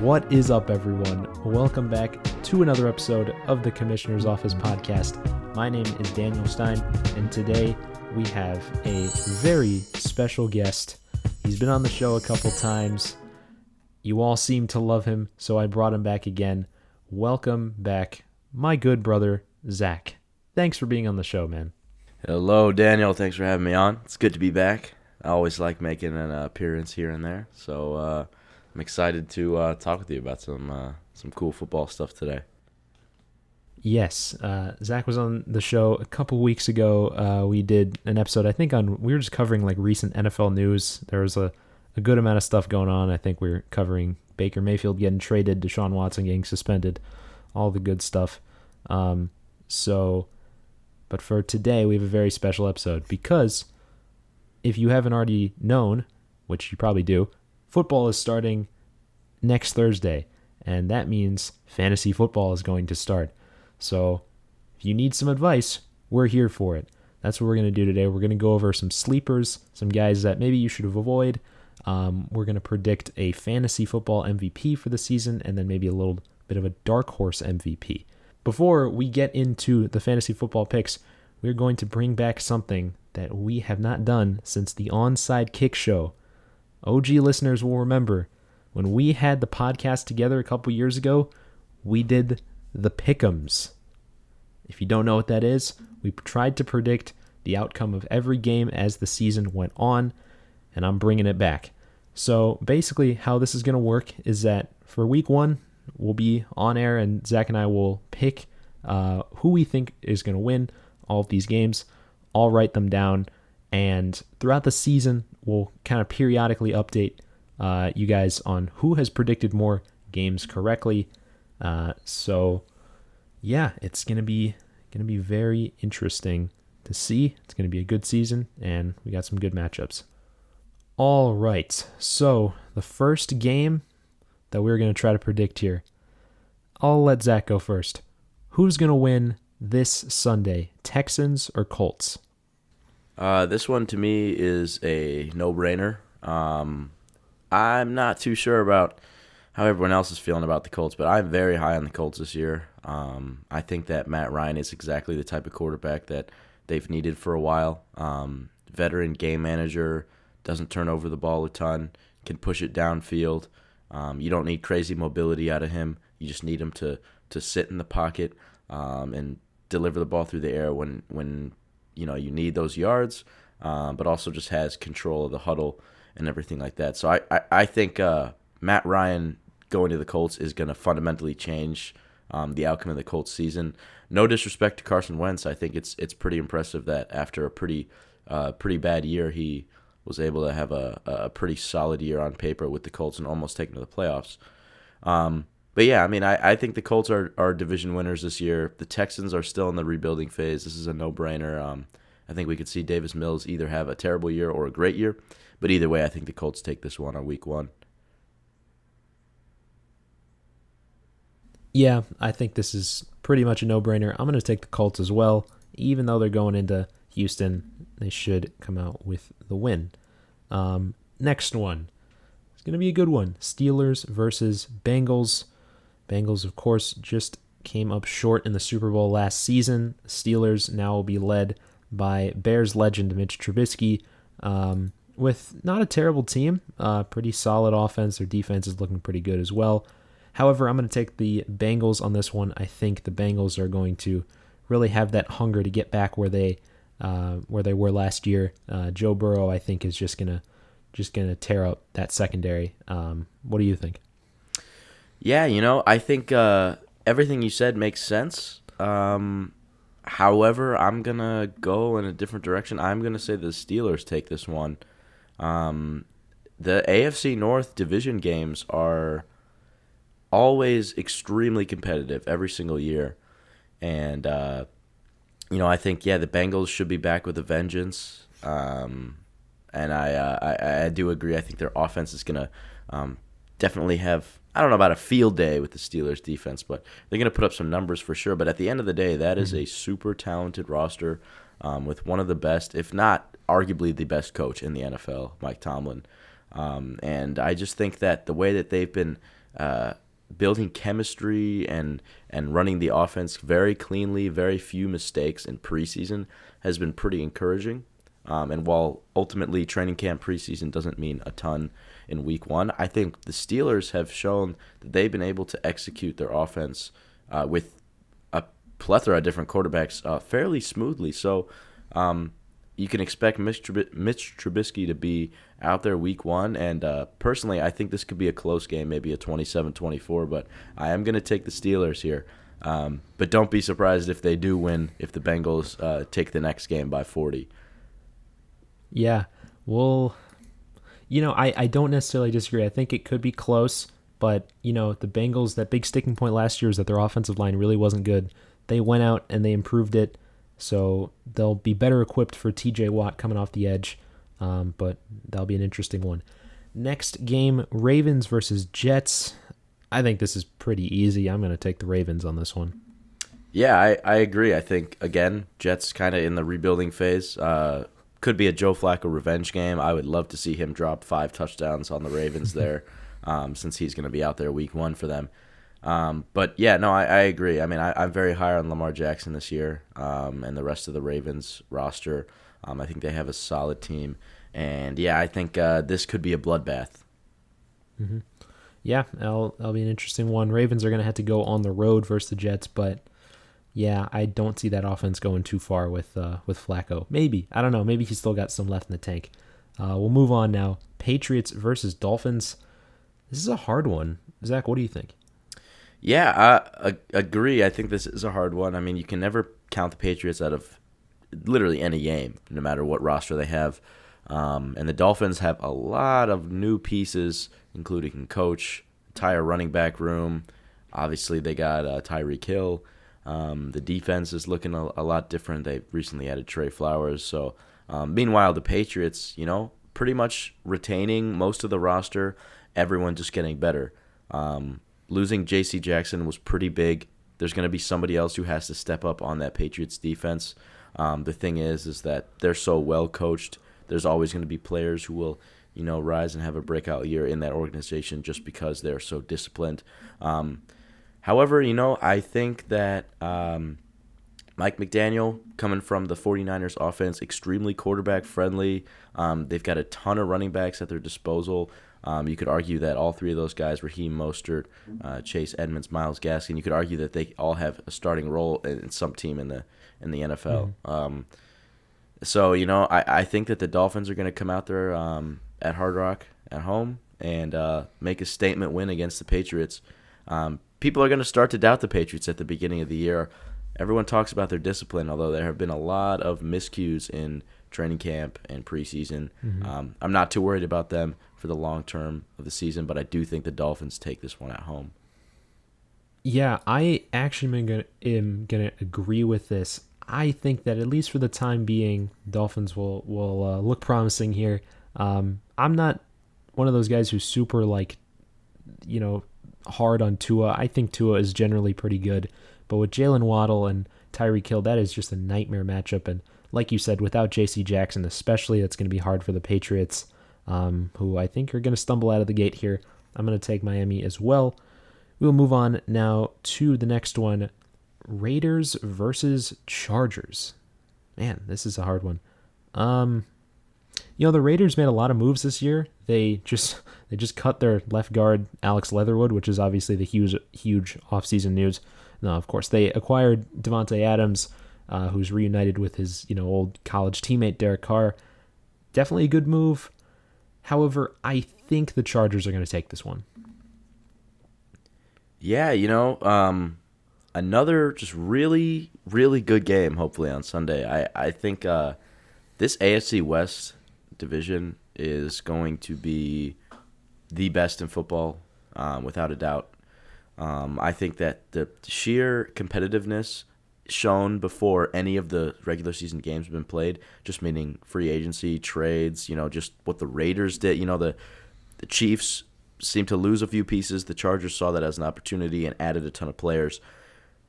What is up, everyone? Welcome back to another episode of the Commissioner's Office podcast. My name is Daniel Stein, and today we have a very special guest. He's been on the show a couple times. You all seem to love him, so I brought him back again. Welcome back, my good brother, Zach. Thanks for being on the show, man. Hello, Daniel. Thanks for having me on. It's good to be back. I always like making an appearance here and there, so I'm excited to talk with you about some cool football stuff today. Yes, Zach was on the show a couple weeks ago. We did an episode, I think, we were just covering like recent NFL news. There was a good amount of stuff going on. I think we were covering Baker Mayfield getting traded, Deshaun Watson getting suspended, all the good stuff. But for today, we have a very special episode because if you haven't already known, which you probably do, football is starting next Thursday, and that means fantasy football is going to start. So if you need some advice, we're here for it. That's what we're going to do today. We're going to go over some sleepers, some guys that maybe you should avoid. We're going to predict a fantasy football MVP for the season, and then maybe a little bit of a dark horse MVP. Before we get into the fantasy football picks, we're going to bring back something that we have not done since the Onside Kick Show. OG listeners will remember when we had the podcast together a couple years ago, we did the Pick'ems. If you don't know what that is, we tried to predict the outcome of every game as the season went on, and I'm bringing it back. So basically how this is going to work is that for week one, we'll be on air and Zach and I will pick who we think is going to win all of these games. I'll write them down, and throughout the season, we'll kind of periodically update you guys on who has predicted more games correctly. So yeah, it's gonna be very interesting to see. It's gonna be a good season, and we got some good matchups. All right, so the first game that we're gonna try to predict here, I'll let Zach go first. Who's gonna win this Sunday, Texans or Colts? This one to me is a no-brainer. I'm not too sure about how everyone else is feeling about the Colts, but I'm very high on the Colts this year. I think that Matt Ryan is exactly the type of quarterback that they've needed for a while. Veteran game manager, doesn't turn over the ball a ton, can push it downfield. You don't need crazy mobility out of him. You just need him to sit in the pocket and deliver the ball through the air when you need those yards, but also just has control of the huddle and everything like that. So I think Matt Ryan going to the Colts is going to fundamentally change the outcome of the Colts season. No disrespect to Carson Wentz. I think it's pretty impressive that after a pretty bad year, he was able to have a pretty solid year on paper with the Colts and almost taking to the playoffs. But yeah, I mean, I think the Colts are division winners this year. The Texans are still in the rebuilding phase. This is a no-brainer. I think we could see Davis Mills either have a terrible year or a great year. But either way, I think the Colts take this one on week one. Yeah, I think this is pretty much a no-brainer. I'm going to take the Colts as well. Even though they're going into Houston, they should come out with the win. Next one. It's going to be a good one. Steelers versus Bengals. Bengals, of course, just came up short in the Super Bowl last season. Steelers now will be led by Bears legend Mitch Trubisky, with not a terrible team, pretty solid offense. Their defense is looking pretty good as well. However, I'm going to take the Bengals on this one. I think the Bengals are going to really have that hunger to get back where they were last year. Joe Burrow, I think, is just gonna tear up that secondary. What do you think? Yeah, I think everything you said makes sense. However, I'm going to go in a different direction. I'm going to say the Steelers take this one. The AFC North division games are always extremely competitive every single year. And, I think, the Bengals should be back with a vengeance. And I do agree. I think their offense is going to definitely have, I don't know about a field day with the Steelers defense, but they're going to put up some numbers for sure. But at the end of the day, that is a super talented roster with one of the best, if not arguably the best coach in the NFL, Mike Tomlin. And I just think that the way that they've been building chemistry and running the offense very cleanly, very few mistakes in preseason has been pretty encouraging. And while ultimately training camp preseason doesn't mean a ton in week one, I think the Steelers have shown that they've been able to execute their offense with a plethora of different quarterbacks fairly smoothly. So you can expect Mitch Trubisky to be out there week one. And personally, I think this could be a close game, maybe a 27-24. But I am going to take the Steelers here. But don't be surprised if they do win, if the Bengals take the next game by 40. Yeah, well, I don't necessarily disagree. I think it could be close, but, the Bengals, that big sticking point last year is that their offensive line really wasn't good. They went out and they improved it, so they'll be better equipped for TJ Watt coming off the edge, but that'll be an interesting one. Next game, Ravens versus Jets. I think this is pretty easy. I'm going to take the Ravens on this one. Yeah, I agree. I think, again, Jets kind of in the rebuilding phase. Could be a Joe Flacco revenge game. I would love to see him drop 5 touchdowns on the Ravens there, since he's going to be out there week one for them. But yeah, no, I agree. I mean, I'm very high on Lamar Jackson this year, and the rest of the Ravens roster. I think they have a solid team, and yeah, I think this could be a bloodbath. Mm-hmm. Yeah, that'll be an interesting one. Ravens are going to have to go on the road versus the Jets, but yeah, I don't see that offense going too far with Flacco. Maybe. I don't know. Maybe he's still got some left in the tank. We'll move on now. Patriots versus Dolphins. This is a hard one. Zach, what do you think? Yeah, I agree. I think this is a hard one. I mean, you can never count the Patriots out of literally any game, no matter what roster they have. And the Dolphins have a lot of new pieces, including coach, entire running back room. Obviously, they got Tyreek Hill. The defense is looking a lot different. They recently added Trey Flowers. So, meanwhile, the Patriots, pretty much retaining most of the roster. Everyone just getting better. Losing J.C. Jackson was pretty big. There's going to be somebody else who has to step up on that Patriots defense. The thing is that they're so well coached. There's always going to be players who will, rise and have a breakout year in that organization just because they're so disciplined. However, I think that Mike McDaniel, coming from the 49ers offense, extremely quarterback friendly. They've got a ton of running backs at their disposal. You could argue that all three of those guys, Raheem Mostert, Chase Edmonds, Myles Gaskin, you could argue that they all have a starting role in some team in the NFL. Mm-hmm. So, I think that the Dolphins are going to come out there at Hard Rock at home and make a statement win against the Patriots. People are going to start to doubt the Patriots at the beginning of the year. Everyone talks about their discipline, although there have been a lot of miscues in training camp and preseason. Mm-hmm. I'm not too worried about them for the long term of the season, but I do think the Dolphins take this one at home. Yeah, I actually am gonna agree with this. I think that at least for the time being, Dolphins will look promising here. I'm not one of those guys who's super hard on Tua. I think Tua is generally pretty good, but with Jalen Waddle and Tyreek Hill, that is just a nightmare matchup. And like you said, without J.C. Jackson especially, that's going to be hard for the Patriots, who I think are going to stumble out of the gate here. I'm going to take Miami as well. We'll move on now to the next one, Raiders versus Chargers. Man, this is a hard one. The Raiders made a lot of moves this year. They just cut their left guard, Alex Leatherwood, which is obviously the huge offseason news. No, of course, they acquired Devontae Adams, who's reunited with his old college teammate Derek Carr. Definitely a good move. However, I think the Chargers are going to take this one. Yeah, another just really, really good game, hopefully, on Sunday. I think this AFC West division is going to be the best in football, without a doubt. I think that the sheer competitiveness shown before any of the regular season games have been played, just meaning free agency, trades, just what the Raiders did. The Chiefs seemed to lose a few pieces. The Chargers saw that as an opportunity and added a ton of players.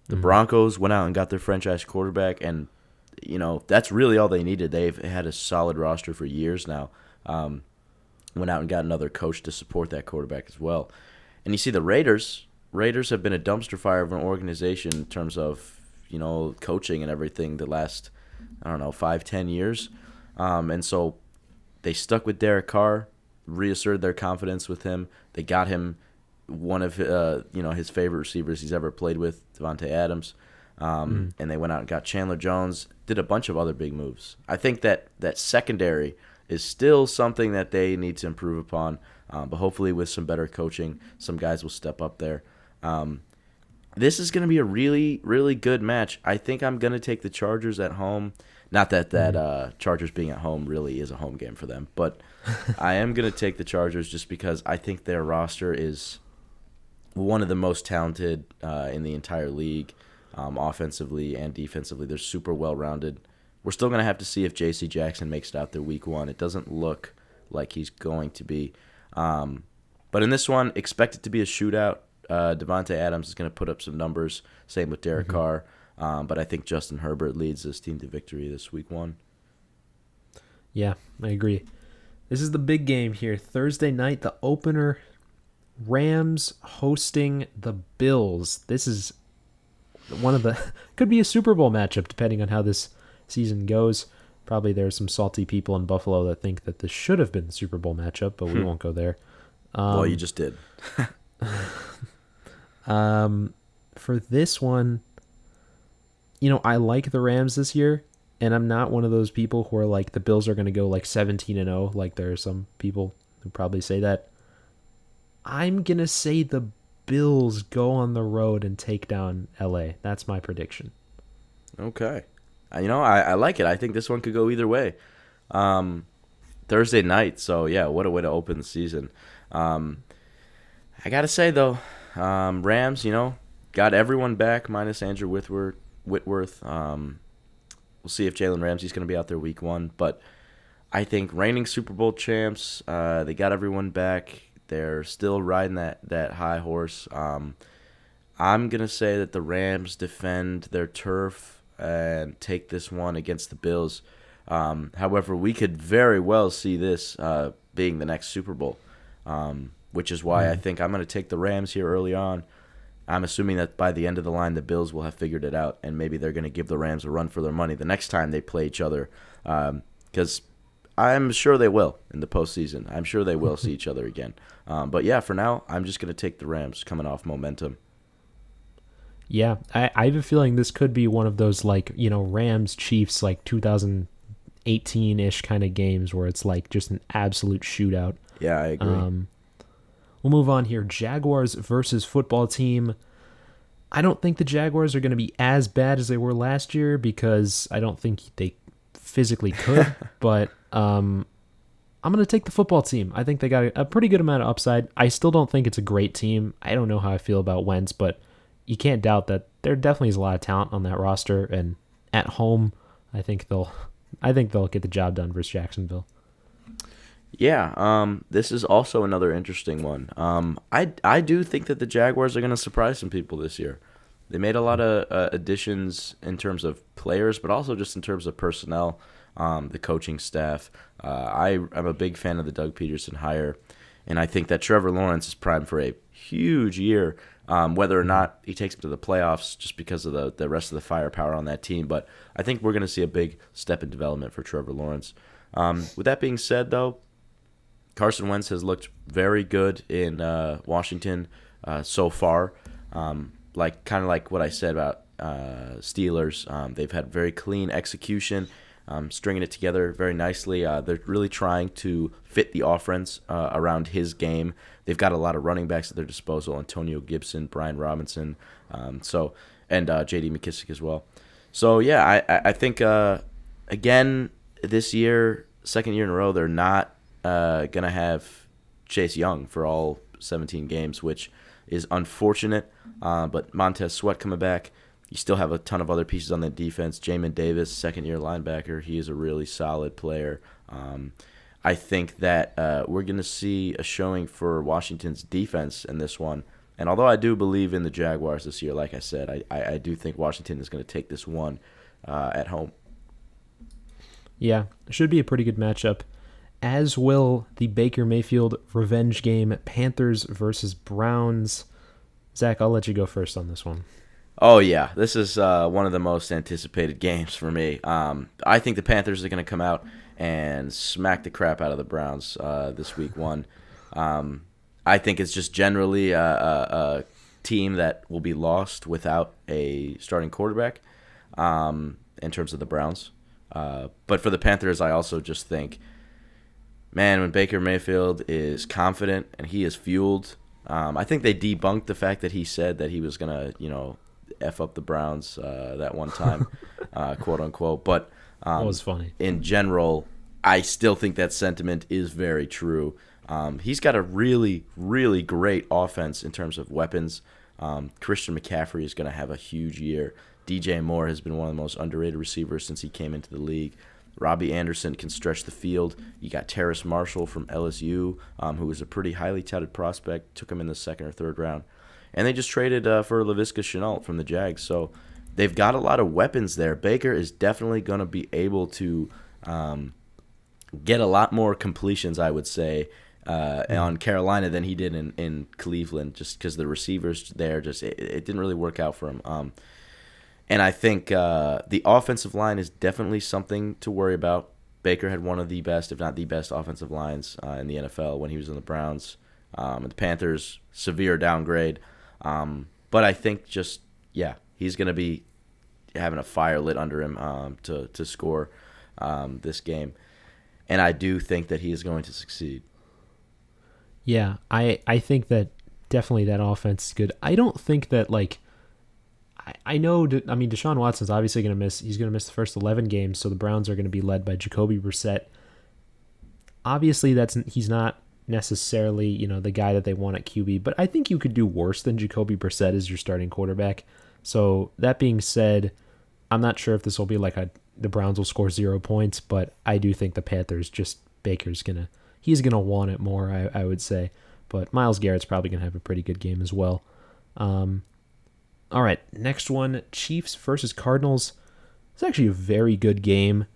The Broncos went out and got their franchise quarterback, and that's really all they needed. They've had a solid roster for years now. Went out and got another coach to support that quarterback as well. And you see the Raiders. Raiders have been a dumpster fire of an organization in terms of coaching and everything the last, I don't know, 5-10 years. And so they stuck with Derek Carr, reasserted their confidence with him. They got him one of his favorite receivers he's ever played with, Devontae Adams. And they went out and got Chandler Jones, did a bunch of other big moves. I think that secondary is still something that they need to improve upon, but hopefully with some better coaching, some guys will step up there. This is going to be a really, really good match. I think I'm going to take the Chargers at home. Not that Chargers being at home really is a home game for them, but I am going to take the Chargers just because I think their roster is one of the most talented in the entire league, offensively and defensively. They're super well-rounded. We're still going to have to see if J.C. Jackson makes it out there week one. It doesn't look like he's going to be. But in this one, expect it to be a shootout. Devontae Adams is going to put up some numbers. Same with Derek Carr. But I think Justin Herbert leads this team to victory this week one. Yeah, I agree. This is the big game here. Thursday night, the opener. Rams hosting the Bills. This is one of the could be a Super Bowl matchup depending on how this season goes. Probably there's some salty people in Buffalo that think that this should have been the Super Bowl matchup, but we won't go there. Well, you just did. For this one, I like the Rams this year, and I'm not one of those people who are like the Bills are going to go like 17-0, like there are some people who probably say that. I'm going to say the Bills go on the road and take down LA. That's my prediction. Okay. I like it. I think this one could go either way. Thursday night, so yeah, what a way to open the season. I got to say, though, Rams, got everyone back minus Andrew Whitworth. We'll see if Jalen Ramsey's going to be out there week one. But I think reigning Super Bowl champs, they got everyone back. They're still riding that high horse. I'm going to say that the Rams defend their turf and take this one against the Bills. However, we could very well see this being the next Super Bowl, which is why I think I'm going to take the Rams here early on. I'm assuming that by the end of the line, the Bills will have figured it out, and maybe they're going to give the Rams a run for their money the next time they play each other, because I'm sure they will in the postseason. I'm sure they will see each other again. But yeah, for now, I'm just going to take the Rams coming off momentum. Yeah, I have a feeling this could be one of those Rams Chiefs 2018-ish kind of games where it's like just an absolute shootout. Yeah, I agree. We'll move on here. Jaguars versus football team. I don't think the Jaguars are going to be as bad as they were last year because I don't think they physically could. But I'm going to take the football team. I think they got a pretty good amount of upside. I still don't think it's a great team. I don't know how I feel about Wentz, but you can't doubt that there definitely is a lot of talent on that roster. And at home, I think they'll get the job done versus Jacksonville. Yeah, this is also another interesting one. I do think that the Jaguars are going to surprise some people this year. They made a lot of additions in terms of players, but also just in terms of personnel, the coaching staff. I'm a big fan of the Doug Peterson hire, and I think that Trevor Lawrence is primed for a huge year, whether or not he takes him to the playoffs just because of the rest of the firepower on that team. But I think we're going to see a big step in development for Trevor Lawrence. With that being said, though, Carson Wentz has looked very good in Washington so far. Kind of like what I said about Steelers. They've had very clean execution, stringing it together very nicely. They're really trying to fit the offense around his game. They've got a lot of running backs at their disposal: Antonio Gibson, Brian Robinson, and J.D. McKissick as well. So yeah, I think again this year, second year in a row, they're not going to have Chase Young for all 17 games, which is unfortunate. But Montez Sweat coming back. You still have a ton of other pieces on the defense. Jamin Davis, second-year linebacker. He is a really solid player. I think that we're going to see a showing for Washington's defense in this one. And although I do believe in the Jaguars this year, like I said, I do think Washington is going to take this one at home. Yeah, it should be a pretty good matchup. as will the Baker Mayfield revenge game, Panthers versus Browns. Zach, I'll let you go first on this one. Oh, yeah. This is one of the most anticipated games for me. I think the Panthers are going to come out and smack the crap out of the Browns this week one. I think it's just generally a team that will be lost without a starting quarterback in terms of the Browns. But for the Panthers, I also just think, man, when Baker Mayfield is confident and he is fueled, I think they debunked the fact that he said that he was going to, F up the Browns that one time, quote unquote. But That was funny. in general, I still think that sentiment is very true. He's got a really, really great offense in terms of weapons. Christian McCaffrey is going to have a huge year. DJ Moore has been one of the most underrated receivers since he came into the league. Robbie Anderson can stretch the field. You got Terrace Marshall from LSU, who was a pretty highly touted prospect. Took him in the second or third round. And they just traded for Laviska Shenault from the Jags. So they've got a lot of weapons there. Baker is definitely going to be able to get a lot more completions, I would say, on Carolina than he did in Cleveland, just because the receivers there, it didn't really work out for him. And I think the offensive line is definitely something to worry about. Baker had one of the best, if not the best, offensive lines in the NFL when he was in the Browns. And the Panthers, severe downgrade. But I think he's going to be having a fire lit under him to score this game. And I do think that he is going to succeed. Yeah, I think that definitely that offense is good. I don't think that, I know, Deshaun Watson's obviously going to miss. He's going to miss the first 11 games, so the Browns are going to be led by Jacoby Brissett. Obviously, he's not necessarily, the guy that they want at QB, but I think you could do worse than Jacoby Brissett as your starting quarterback. So that being said, I'm not sure if this will be the Browns will score 0 points, but I do think the Panthers, Baker's he's going to want it more, I would say. But Myles Garrett's probably going to have a pretty good game as well. All right, next one, Chiefs versus Cardinals. It's actually a very good game.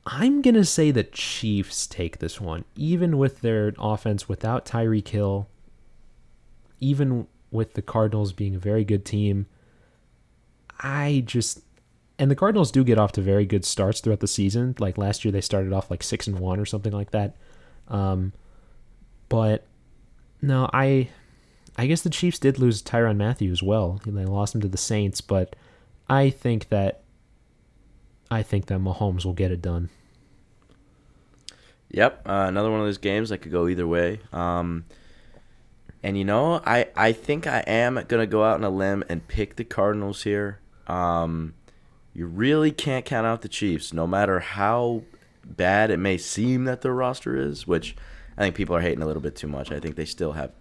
I'm going to say the Chiefs take this one, even with their offense without Tyreek Hill, even with the Cardinals being a very good team. And the Cardinals do get off to very good starts throughout the season. Like last year, they started off 6-1 or something like that. But no, I guess the Chiefs did lose Tyrann Mathieu as well. They lost him to the Saints, but I think that Mahomes will get it done. Yep, another one of those games that could go either way. And I think I am going to go out on a limb and pick the Cardinals here. You really can't count out the Chiefs, no matter how bad it may seem that their roster is, which I think people are hating a little bit too much. I think they still have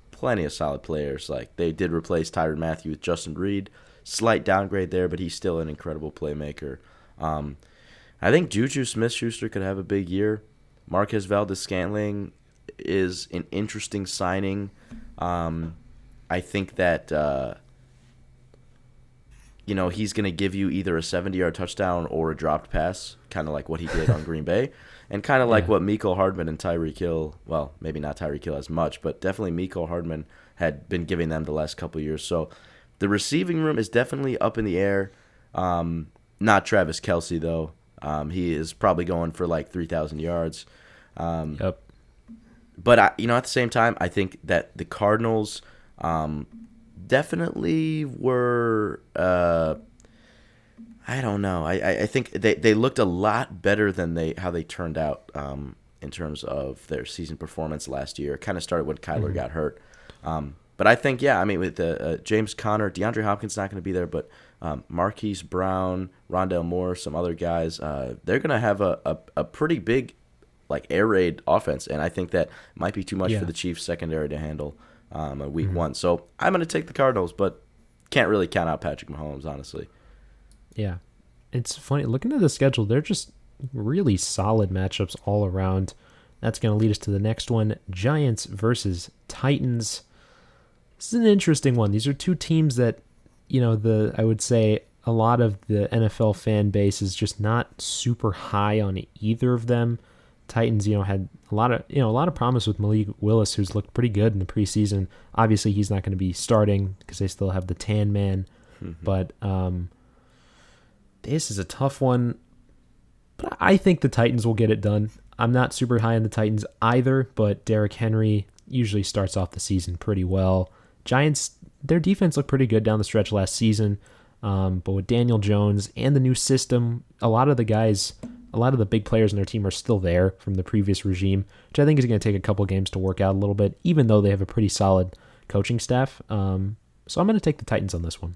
plenty of solid players. They did replace Tyrann Mathieu with Justin Reed. Slight downgrade there, but he's still an incredible playmaker. I think Juju Smith-Schuster could have a big year. Marquez Valdes-Scantling is an interesting signing. I think that he's going to give you either a 70-yard touchdown or a dropped pass, kind of like what he did on Green Bay, and kind of like what Mecole Hardman and Tyreek Hill, well, maybe not Tyreek Hill as much, but definitely Mecole Hardman had been giving them the last couple of years. So the receiving room is definitely up in the air. Not Travis Kelce, though. He is probably going for 3,000 yards. Yep. But, at the same time, I think that the Cardinals definitely were, I don't know. I think they looked a lot better than how they turned out in terms of their season performance last year. It kind of started when Kyler got hurt. But I think, with James Conner, DeAndre Hopkins not going to be there, but Marquise Brown, Rondale Moore, some other guys, they're going to have a pretty big air raid offense, and I think that might be too much for the Chiefs secondary to handle week one. So I'm going to take the Cardinals, but can't really count out Patrick Mahomes, honestly. Yeah. It's funny. Looking at the schedule, they're just really solid matchups all around. That's going to lead us to the next one, Giants versus Titans. This is an interesting one. These are two teams that, I would say a lot of the NFL fan base is just not super high on either of them. Titans, had a lot of promise with Malik Willis, who's looked pretty good in the preseason. Obviously, he's not going to be starting because they still have the Tan Man, but this is a tough one. But I think the Titans will get it done. I'm not super high on the Titans either, but Derrick Henry usually starts off the season pretty well. Giants, their defense looked pretty good down the stretch last season, but with Daniel Jones and the new system, a lot of the big players in their team are still there from the previous regime, which I think is going to take a couple games to work out a little bit, even though they have a pretty solid coaching staff. So I'm going to take the Titans on this one.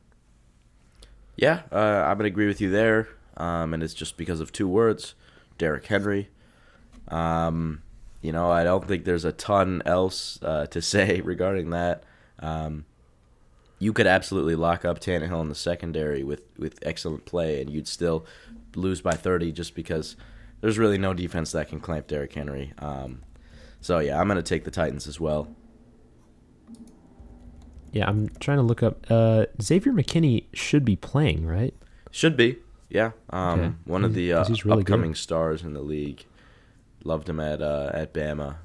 Yeah, I'm going to agree with you there, and it's just because of two words, Derrick Henry. I don't think there's a ton else to say regarding that. You could absolutely lock up Tannehill in the secondary with excellent play, and you'd still lose by 30 just because there's really no defense that can clamp Derrick Henry. So, yeah, I'm going to take the Titans as well. Yeah, I'm trying to look up. Xavier McKinney should be playing, right? Should be, yeah. Okay. One of the really upcoming good. stars in the league. Loved him at Bama.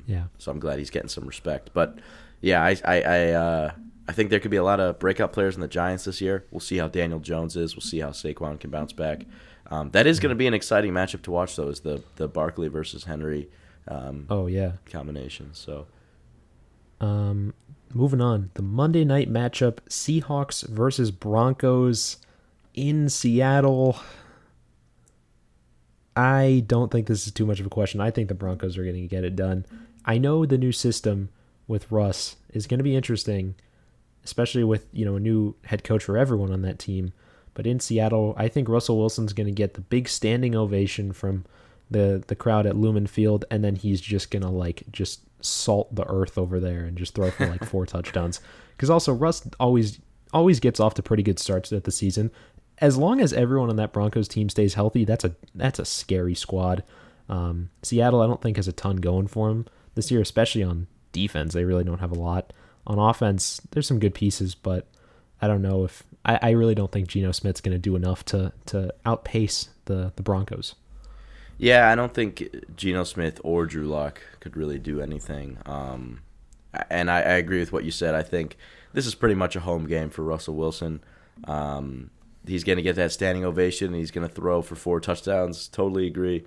Yeah. So I'm glad he's getting some respect. But, yeah, I think there could be a lot of breakout players in the Giants this year. We'll see how Daniel Jones is. We'll see how Saquon can bounce back. That is going to be an exciting matchup to watch, though, is the Barkley versus Henry combination. So, moving on, the Monday night matchup: Seahawks versus Broncos in Seattle. I don't think this is too much of a question. I think the Broncos are going to get it done. I know the new system with Russ is going to be interesting, especially with a new head coach for everyone on that team. But in Seattle, I think Russell Wilson's going to get the big standing ovation from the crowd at Lumen Field, and then he's just going to just salt the earth over there and just throw for 4 touchdowns. Because also Russ always gets off to pretty good starts at the season. As long as everyone on that Broncos team stays healthy, that's a scary squad. Seattle, I don't think, has a ton going for them this year, especially on defense. They really don't have a lot. On offense, there's some good pieces, but I don't know if I really don't think Geno Smith's going to do enough to outpace the Broncos. yeah, I don't think Geno Smith or Drew Lock could really do anything. And I agree with what you said. I think this is pretty much a home game for Russell Wilson. He's going to get that standing ovation, and he's going to throw for 4 touchdowns. Totally agree.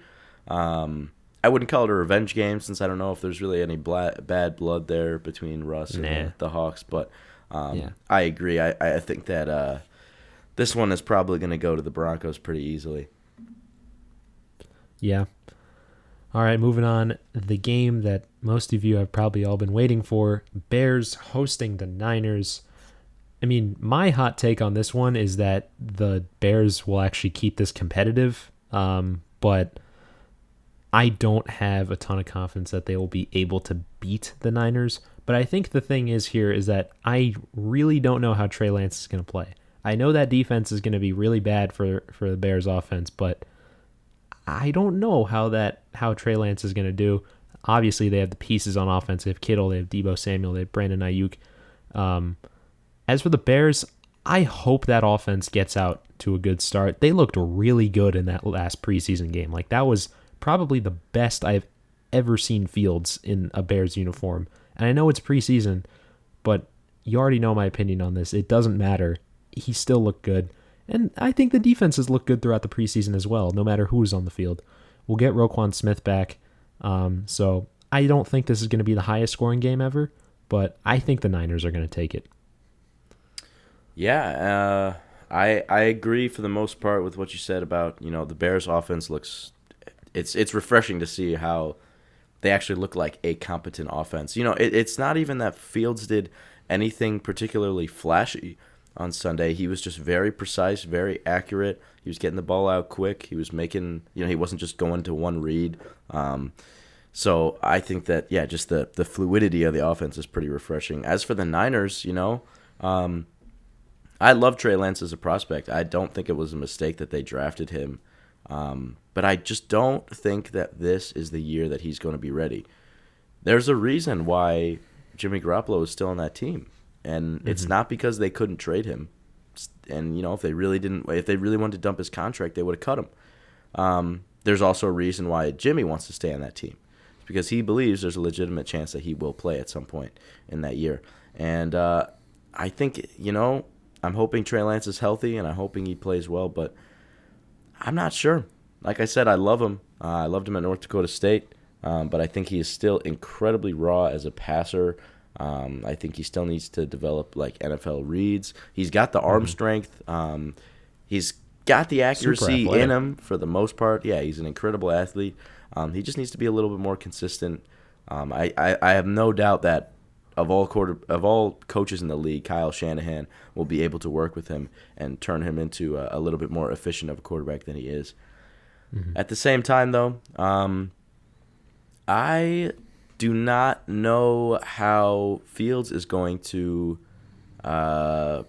I wouldn't call it a revenge game since I don't know if there's really any bad blood there between Russ and the Hawks. But I agree. I think that this one is probably going to go to the Broncos pretty easily. Yeah. All right, moving on. The game that most of you have probably all been waiting for, Bears hosting the Niners. I mean, my hot take on this one is that the Bears will actually keep this competitive, but I don't have a ton of confidence that they will be able to beat the Niners. But I think the thing is here is that I really don't know how Trey Lance is going to play. I know that defense is going to be really bad for the Bears offense, but I don't know how Trey Lance is going to do. Obviously, they have the pieces on offense. They have Kittle, they have Deebo Samuel, they have Brandon Ayuk. As for the Bears, I hope that offense gets out to a good start. They looked really good in that last preseason game. That was probably the best I've ever seen Fields in a Bears uniform. And I know it's preseason, but you already know my opinion on this. It doesn't matter. He still looked good. And I think the defenses look good throughout the preseason as well, no matter who's on the field. We'll get Roquan Smith back. So I don't think this is going to be the highest scoring game ever, but I think the Niners are going to take it. Yeah, I agree for the most part with what you said about, the Bears offense looks it's refreshing to see how they actually look like a competent offense. It's not even that Fields did anything particularly flashy on Sunday. He was just very precise, very accurate. He was getting the ball out quick. He was making, he wasn't just going to one read. So I think that, just the fluidity of the offense is pretty refreshing. As for the Niners, I love Trey Lance as a prospect. I don't think it was a mistake that they drafted him. But I just don't think that this is the year that he's going to be ready. There's a reason why Jimmy Garoppolo is still on that team. And it's not because they couldn't trade him. And, if they really wanted to dump his contract, they would have cut him. there's also a reason why Jimmy wants to stay on that team. It's because he believes there's a legitimate chance that he will play at some point in that year. And I think, I'm hoping Trey Lance is healthy, and I'm hoping he plays well, but I'm not sure. Like I said, I love him. I loved him at North Dakota State, but I think he is still incredibly raw as a passer. I think he still needs to develop like NFL reads. He's got the arm strength. He's got the accuracy in him for the most part. Yeah, he's an incredible athlete. He just needs to be a little bit more consistent. I have no doubt that of all coaches in the league, Kyle Shanahan will be able to work with him and turn him into a little bit more efficient of a quarterback than he is. At the same time, though, I do not know how Fields is going to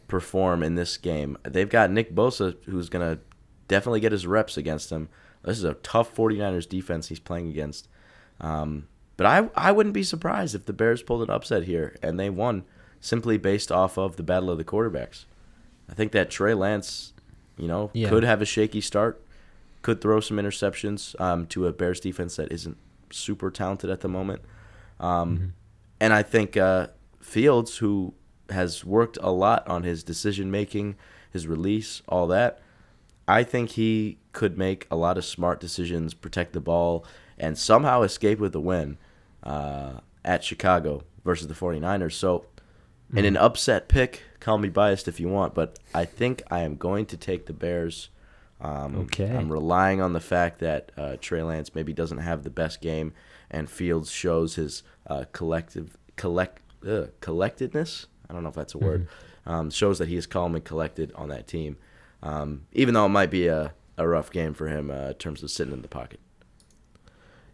perform in this game. They've got Nick Bosa, who's going to definitely get his reps against him. This is a tough 49ers defense he's playing against. But I wouldn't be surprised if the Bears pulled an upset here and they won simply based off of the battle of the quarterbacks. I think that Trey Lance, could have a shaky start, could throw some interceptions to a Bears defense that isn't super talented at the moment. And I think Fields, who has worked a lot on his decision-making, his release, all that, I think he could make a lot of smart decisions, protect the ball, and somehow escape with a win at Chicago versus the 49ers. So in an upset pick, call me biased if you want, but I think I am going to take the Bears. Okay. I'm relying on the fact that Trey Lance maybe doesn't have the best game, and Fields shows his collectedness. I don't know if that's a word. Shows that he is calm and collected on that team, even though it might be a rough game for him in terms of sitting in the pocket.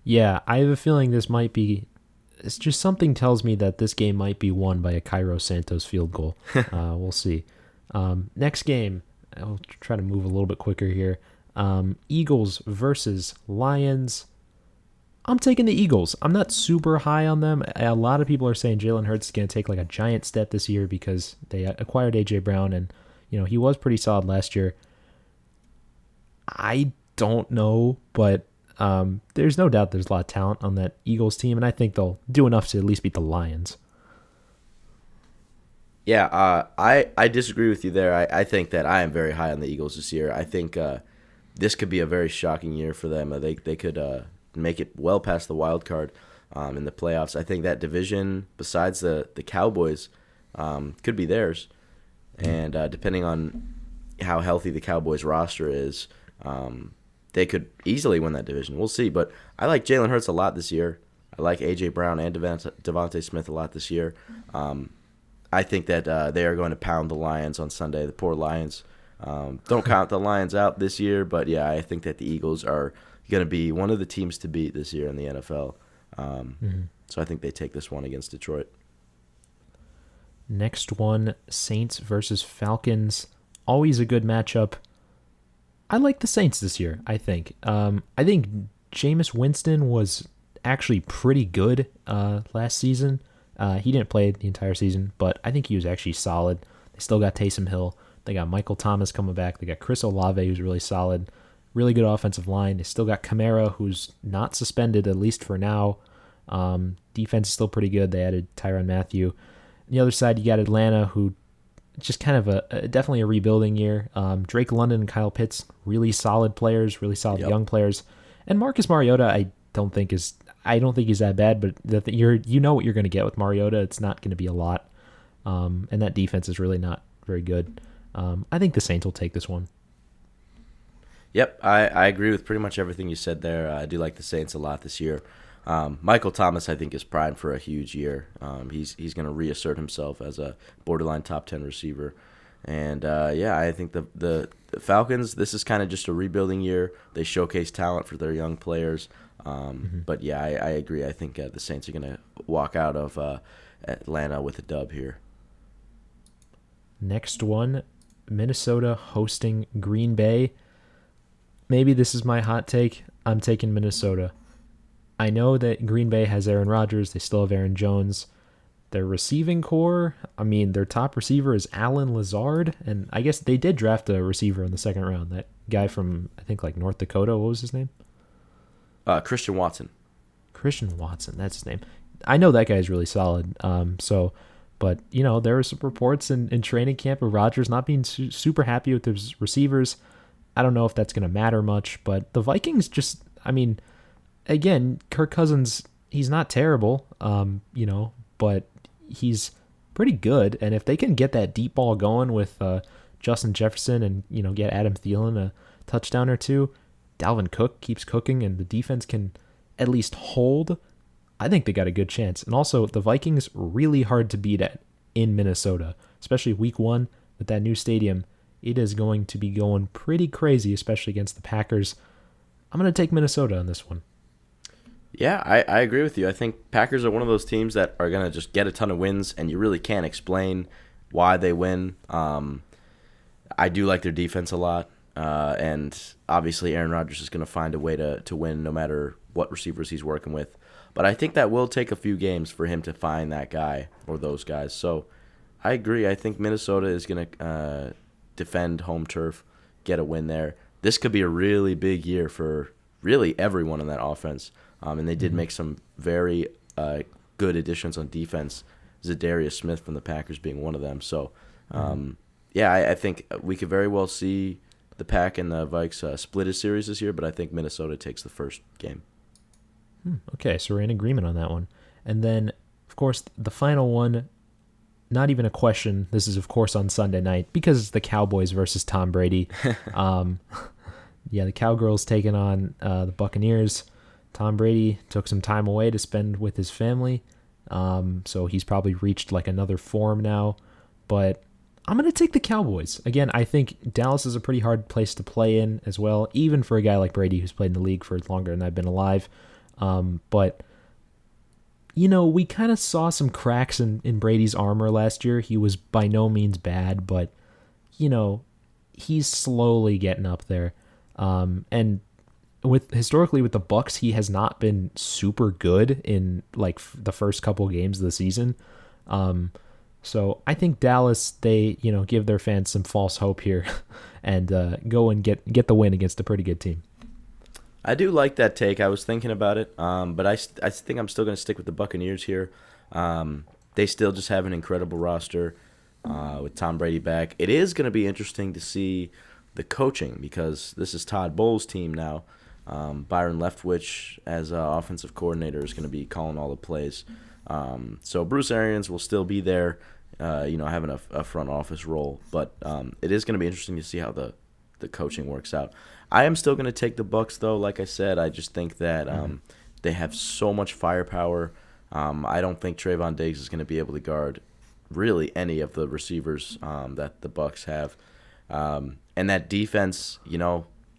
Yeah, I have a feeling this might be. It's just something tells me that this game might be won by a Cairo Santos field goal. We'll see. Next game, I'll try to move a little bit quicker here. Eagles versus Lions. I'm taking the Eagles. I'm not super high on them. A lot of people are saying Jalen Hurts is going to take like a giant step this year because they acquired A.J. Brown, and he was pretty solid last year. I don't know, but there's no doubt there's a lot of talent on that Eagles team, and I think they'll do enough to at least beat the Lions. Yeah, I disagree with you there. I think that I am very high on the Eagles this year. I think this could be a very shocking year for them. They could make it well past the wild card in the playoffs. I think that division, besides the Cowboys, could be theirs. And depending on how healthy the Cowboys roster is, they could easily win that division. We'll see. But I like Jalen Hurts a lot this year. I like A.J. Brown and Devontae Smith a lot this year. I think that they are going to pound the Lions on Sunday, the poor Lions. Don't count the Lions out this year, but yeah, I think that the Eagles are going to be one of the teams to beat this year in the NFL. So I think they take this one against Detroit. Next one, Saints versus Falcons. Always a good matchup. I like the Saints this year, I think. I think Jameis Winston was actually pretty good last season. He didn't play the entire season, but I think he was actually solid. They still got Taysom Hill. They got Michael Thomas coming back. They got Chris Olave, who's really solid. Really good offensive line. They still got Kamara, who's not suspended, at least for now. Defense is still pretty good. They added Tyrann Mathieu. On the other side, you got Atlanta, who just kind of definitely a rebuilding year. Drake London and Kyle Pitts, really solid players, really solid young players. And Marcus Mariota, I don't think he's that bad, but you know what you're going to get with Mariota. It's not going to be a lot. And that defense is really not very good. I think the Saints will take this one. Yep, I agree with pretty much everything you said there. I do like the Saints a lot this year. Michael Thomas, I think, is primed for a huge year. He's going to reassert himself as a borderline top 10 receiver. And, I think the Falcons, this is kind of just a rebuilding year. They showcase talent for their young players. But, yeah, I agree. I think the Saints are going to walk out of Atlanta with a dub here. Next one, Minnesota hosting Green Bay. Maybe this is my hot take. I'm taking Minnesota. I know that Green Bay has Aaron Rodgers. They still have Aaron Jones. Their receiving core, their top receiver is Allen Lazard. And I guess they did draft a receiver in the second round. That guy from, I think, like North Dakota. What was his name? Christian Watson. Christian Watson, that's his name. I know that guy's really solid. But there were some reports in training camp of Rodgers not being super happy with his receivers. I don't know if that's going to matter much, but the Vikings just, again, Kirk Cousins, he's not terrible, but he's pretty good. And if they can get that deep ball going with Justin Jefferson and, get Adam Thielen a touchdown or two, Dalvin Cook keeps cooking and the defense can at least hold, I think they got a good chance. And also, the Vikings really hard to beat at in Minnesota, especially week 1 with that new stadium. It is going to be going pretty crazy, especially against the Packers. I'm going to take Minnesota on this one. Yeah, I agree with you. I think Packers are one of those teams that are going to just get a ton of wins, and you really can't explain why they win. I do like their defense a lot, and obviously Aaron Rodgers is going to find a way to win no matter what receivers he's working with. But I think that will take a few games for him to find that guy or those guys. So I agree. I think Minnesota is going to defend home turf, get a win there. This could be a really big year for really everyone in that offense. And they did make some very good additions on defense, Zadarius Smith from the Packers being one of them. So, I think we could very well see the Pack and the Vikes split a series this year, but I think Minnesota takes the first game. Okay, so we're in agreement on that one. And then, of course, the final one, not even a question. This is, of course, on Sunday night because it's the Cowboys versus Tom Brady. The Cowgirls taking on the Buccaneers. Tom Brady took some time away to spend with his family, so he's probably reached like another form now. But I'm going to take the Cowboys. Again, I think Dallas is a pretty hard place to play in as well, even for a guy like Brady who's played in the league for longer than I've been alive. But we kind of saw some cracks in Brady's armor last year. He was by no means bad, but, he's slowly getting up there. And historically with the Bucs, he has not been super good in like the first couple games of the season. So I think Dallas, they, give their fans some false hope here and go and get the win against a pretty good team. I do like that take. I was thinking about it, but I think I'm still going to stick with the Buccaneers here. They still just have an incredible roster with Tom Brady back. It is going to be interesting to see the coaching because this is Todd Bowles' team now. Byron Leftwich as offensive coordinator is going to be calling all the plays. So Bruce Arians will still be there, having a front office role. But it is going to be interesting to see how the coaching works out. I am still going to take the Bucs, though. Like I said, I just think that they have so much firepower. I don't think Trayvon Diggs is going to be able to guard really any of the receivers that the Bucs have. And that defense,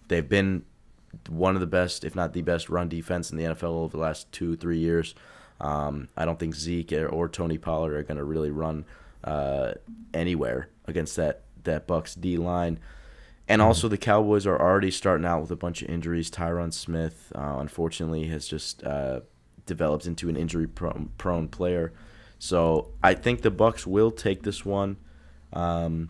they've been one of the best, if not the best, run defense in the NFL over the last 2-3 years. I don't think Zeke or Tony Pollard are going to really run anywhere against that Bucs D line. And also the Cowboys are already starting out with a bunch of injuries. Tyron Smith, unfortunately, has just developed into an injury-prone player. So I think the Bucs will take this one. But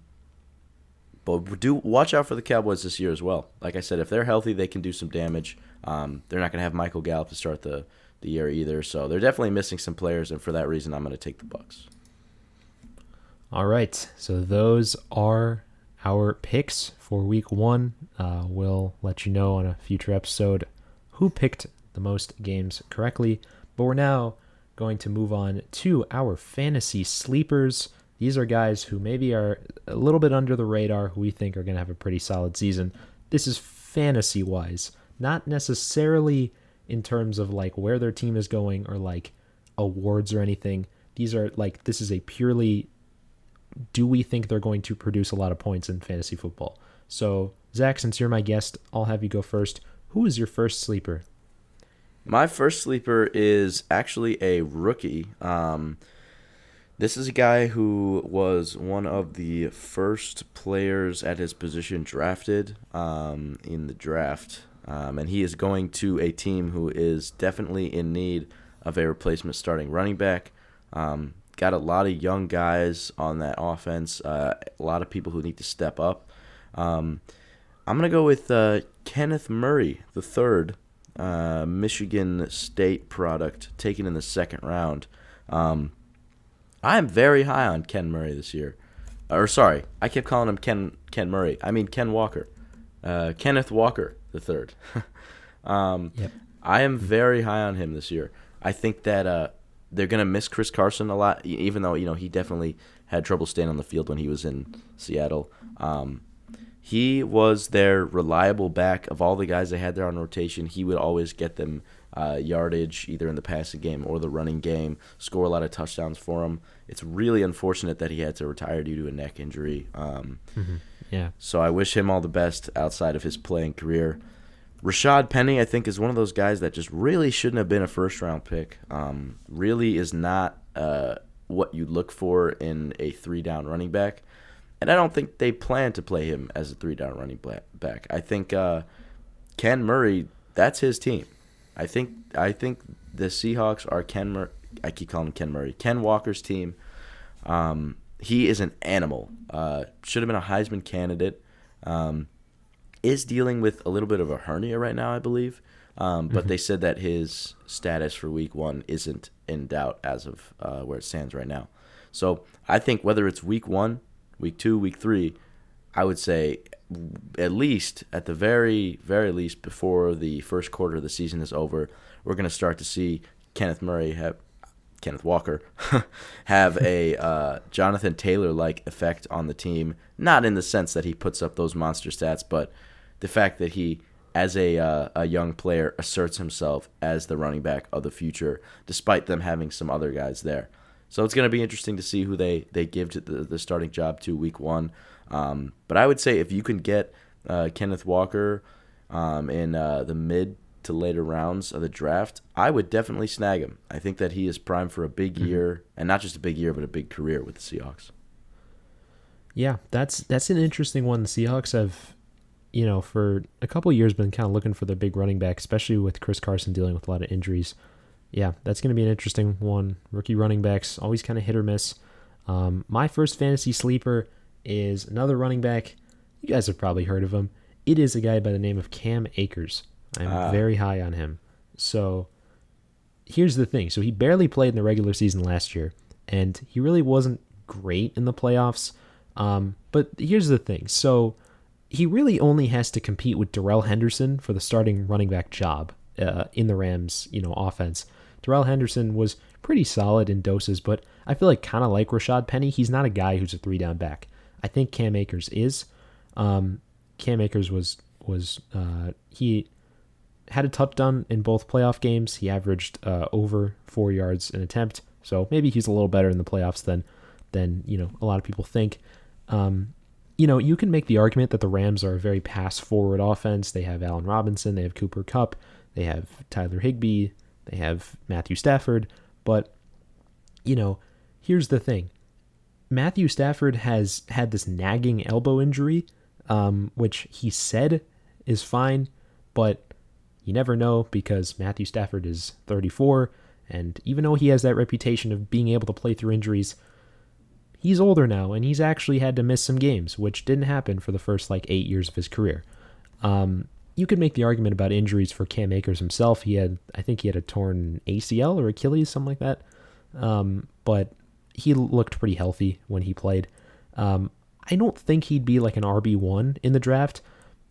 do watch out for the Cowboys this year as well. Like I said, if they're healthy, they can do some damage. They're not going to have Michael Gallup to start the year either. So they're definitely missing some players, and for that reason, I'm going to take the Bucs. All right, so those are our picks for week 1. We'll let you know on a future episode who picked the most games correctly. But we're now going to move on to our fantasy sleepers. These are guys who maybe are a little bit under the radar, who we think are going to have a pretty solid season. This is fantasy-wise, not necessarily in terms of like where their team is going or like awards or anything. These are like, this is a purely, do we think they're going to produce a lot of points in fantasy football? So, Zach, since you're my guest, I'll have you go first. Who is your first sleeper? My first sleeper is actually a rookie. This is a guy who was one of the first players at his position drafted in the draft. And he is going to a team who is definitely in need of a replacement starting running back. Got a lot of young guys on that offense, a lot of people who need to step up. I'm going to go with Kenneth Murray III. Michigan State product, taken in the second round. I am very high on Ken Murray this year. Or sorry, I kept calling him Ken Murray. I mean Ken Walker. Kenneth Walker the third. Yep. I am very high on him this year. I think that they're going to miss Chris Carson a lot, even though he definitely had trouble staying on the field when he was in Seattle. He was their reliable back. Of all the guys they had there on rotation, he would always get them yardage either in the passing game or the running game, score a lot of touchdowns for him. It's really unfortunate that he had to retire due to a neck injury. Yeah. So I wish him all the best outside of his playing career. Rashad Penny, I think, is one of those guys that just really shouldn't have been a first-round pick. Really is not what you look for in a three-down running back. And I don't think they plan to play him as a three-down running back. I think Ken Murray, that's his team. I think the Seahawks are Ken Murray. I keep calling him Ken Murray. Ken Walker's team. He is an animal. Should have been a Heisman candidate. Is dealing with a little bit of a hernia right now, I believe. But they said that his status for week 1 isn't in doubt as of where it stands right now. So I think whether it's week 1, week 2, week 3, I would say at least, at the very, very least, before the first quarter of the season is over, we're going to start to see Kenneth Walker have a Jonathan Taylor-like effect on the team. Not in the sense that he puts up those monster stats, but the fact that he, as a young player, asserts himself as the running back of the future, despite them having some other guys there. So it's going to be interesting to see who they give to the starting job to week 1. But I would say if you can get Kenneth Walker in the mid to later rounds of the draft, I would definitely snag him. I think that he is primed for a big year, and not just a big year, but a big career with the Seahawks. Yeah, that's an interesting one. The Seahawks have, for a couple of years been kind of looking for their big running back, especially with Chris Carson dealing with a lot of injuries. Yeah, that's going to be an interesting one. Rookie running backs, always kind of hit or miss. My first fantasy sleeper is another running back. You guys have probably heard of him. It is a guy by the name of Cam Akers. I'm very high on him. So here's the thing. So he barely played in the regular season last year, and he really wasn't great in the playoffs. But here's the thing. So he really only has to compete with Darrell Henderson for the starting running back job in the Rams, offense. Darrell Henderson was pretty solid in doses, but I feel like kind of like Rashad Penny, he's not a guy who's a 3-down back. I think Cam Akers is. Cam Akers was he had a touchdown in both playoff games. He averaged over 4 yards an attempt, so maybe he's a little better in the playoffs than a lot of people think. You can make the argument that the Rams are a very pass-forward offense. They have Allen Robinson, they have Cooper Kupp, they have Tyler Higbee, they have Matthew Stafford, but, here's the thing. Matthew Stafford has had this nagging elbow injury, which he said is fine, but you never know because Matthew Stafford is 34, and even though he has that reputation of being able to play through injuries, he's older now, and he's actually had to miss some games, which didn't happen for the first 8 years of his career. You could make the argument about injuries for Cam Akers himself. I think he had a torn ACL or Achilles, something like that. But he looked pretty healthy when he played. I don't think he'd be like an RB1 in the draft,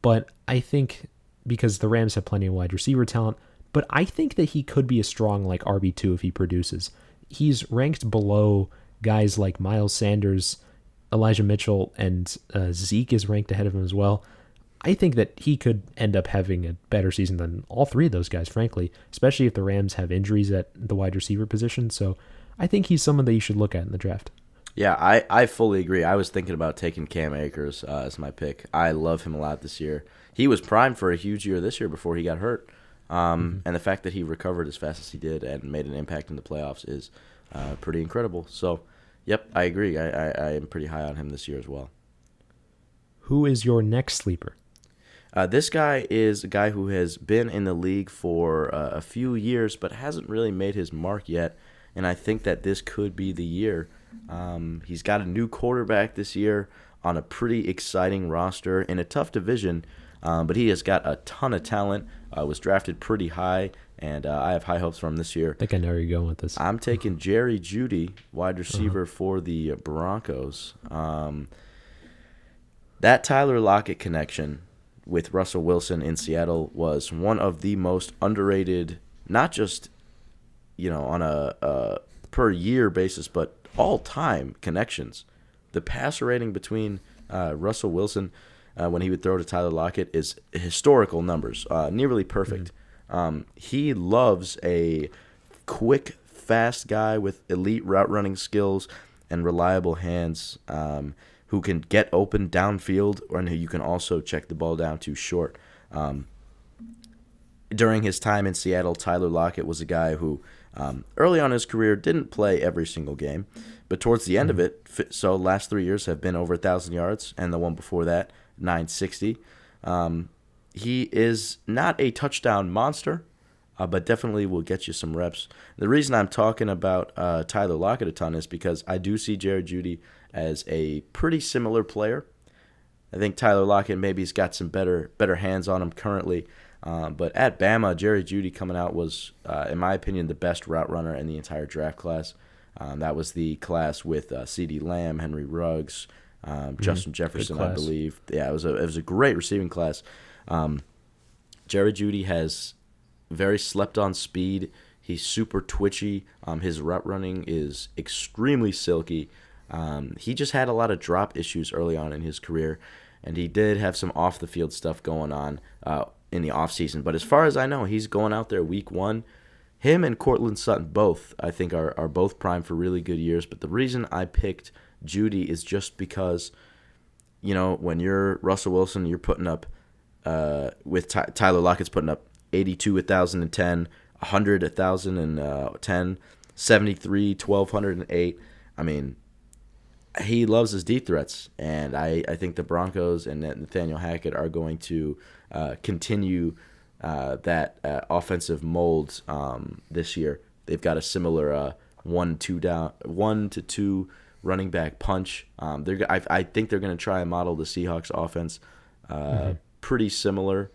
but I think because the Rams have plenty of wide receiver talent, but I think that he could be a strong RB2 if he produces. He's ranked below guys like Miles Sanders, Elijah Mitchell, and Zeke is ranked ahead of him as well. I think that he could end up having a better season than all three of those guys, frankly, especially if the Rams have injuries at the wide receiver position. So I think he's someone that you should look at in the draft. Yeah, I fully agree. I was thinking about taking Cam Akers as my pick. I love him a lot this year. He was primed for a huge year this year before he got hurt. And the fact that he recovered as fast as he did and made an impact in the playoffs is pretty incredible. So, yep, I agree. I am pretty high on him this year as well. Who is your next sleeper? This guy is a guy who has been in the league for a few years but hasn't really made his mark yet, and I think that this could be the year. He's got a new quarterback this year on a pretty exciting roster in a tough division. but he has got a ton of talent. Was drafted pretty high, and I have high hopes for him this year. I think I know where you're going with this. I'm taking Jerry Jeudy, wide receiver for the Broncos. That Tyler Lockett connection with Russell Wilson in Seattle was one of the most underrated, not just on a per year basis, but all time connections. The passer rating between Russell Wilson when he would throw to Tyler Lockett is historical numbers, nearly perfect. He loves a quick, fast guy with elite route running skills and reliable hands, who can get open downfield and who you can also check the ball down to short. During his time in Seattle, Tyler Lockett was a guy who early on in his career didn't play every single game, but towards the end of it, so last 3 years have been over 1,000 yards, and the one before that, 960. He is not a touchdown monster, but definitely will get you some reps. The reason I'm talking about Tyler Lockett a ton is because I do see Jerry Jeudy as a pretty similar player. I think Tyler Lockett maybe has got some better hands on him currently. But at Bama, Jerry Jeudy coming out was, in my opinion, the best route runner in the entire draft class. That was the class with CeeDee Lamb, Henry Ruggs, Justin Jefferson, I believe. Yeah, it was a great receiving class. Jerry Jeudy has very slept-on speed. He's super twitchy. His route running is extremely silky. He just had a lot of drop issues early on in his career, and he did have some off-the-field stuff going on in the offseason. But as far as I know, he's going out there week one. Him and Cortland Sutton both, I think, are both primed for really good years. But the reason I picked Jeudy is just because, when you're Russell Wilson, you're putting up, with Tyler Lockett's putting up 82, 1,010, 100, 1,010, 73, 1,208. I mean, he loves his deep threats, and I think the Broncos and Nathaniel Hackett are going to continue that offensive mold this year. They've got a similar 1 to 2 running back punch. I think they're going to try and model the Seahawks offense pretty similarly.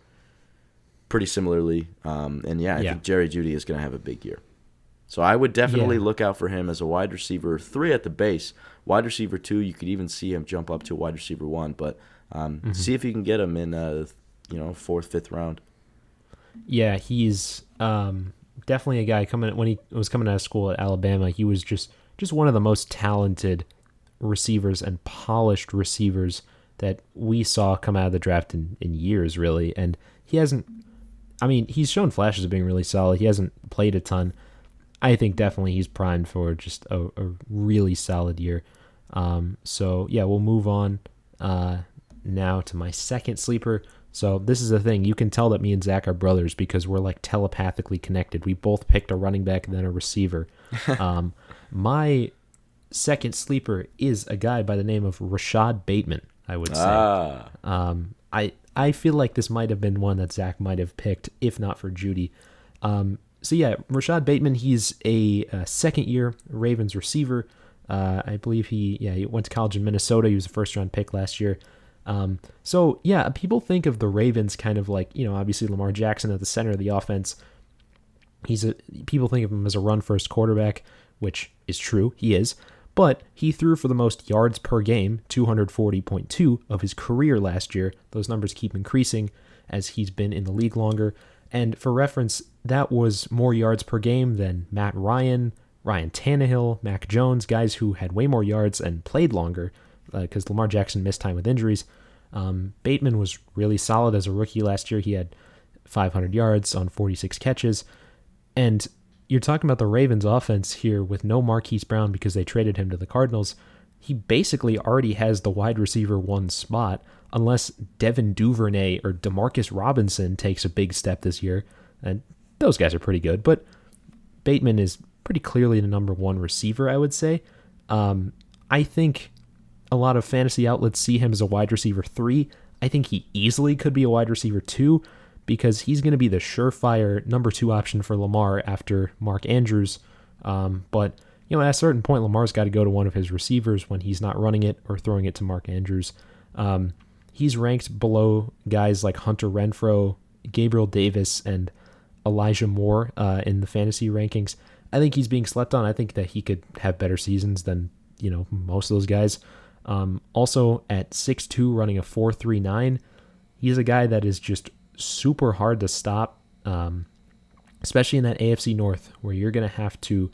I think Jerry Jeudy is going to have a big year. So I would definitely look out for him as a wide receiver 3 at the base. Wide receiver 2, you could even see him jump up to wide receiver 1. But see if you can get him in 4th, 5th round. Yeah, he's definitely a guy when he was coming out of school at Alabama. He was just one of the most talented receivers and polished receivers that we saw come out of the draft in years, really. And he's shown flashes of being really solid. He hasn't played a ton. I think definitely he's primed for just a really solid year. We'll move on now to my second sleeper. So this is the thing. You can tell that me and Zach are brothers because we're like telepathically connected. We both picked a running back and then a receiver. My second sleeper is a guy by the name of Rashad Bateman, I would say. I feel like this might have been one that Zach might have picked, if not for Jeudy. Rashad Bateman, he's a second-year Ravens receiver. I believe he went to college in Minnesota. He was a first-round pick last year. People think of the Ravens kind of like, obviously Lamar Jackson at the center of the offense. People think of him as a run-first quarterback, which is true. He is. But he threw for the most yards per game, 240.2 of his career last year. Those numbers keep increasing as he's been in the league longer. And for reference, that was more yards per game than Matt Ryan, Ryan Tannehill, Mac Jones, guys who had way more yards and played longer because Lamar Jackson missed time with injuries. Bateman was really solid as a rookie last year. He had 500 yards on 46 catches. And you're talking about the Ravens offense here with no Marquise Brown because they traded him to the Cardinals. He basically already has the wide receiver 1 spot unless Devin Duvernay or Demarcus Robinson takes a big step this year. And those guys are pretty good, but Bateman is pretty clearly the number 1 receiver, I would say. I think a lot of fantasy outlets see him as a wide receiver 3. I think he easily could be a wide receiver 2 because he's going to be the surefire number 2 option for Lamar after Mark Andrews. But at a certain point, Lamar's got to go to one of his receivers when he's not running it or throwing it to Mark Andrews. he's ranked below guys like Hunter Renfrow, Gabriel Davis, and Elijah Moore in the fantasy rankings. I think he's being slept on. I think that he could have better seasons than, most of those guys. Also at 6'2", running a 4.39, he's a guy that is just super hard to stop, especially in that AFC North, where you're gonna have to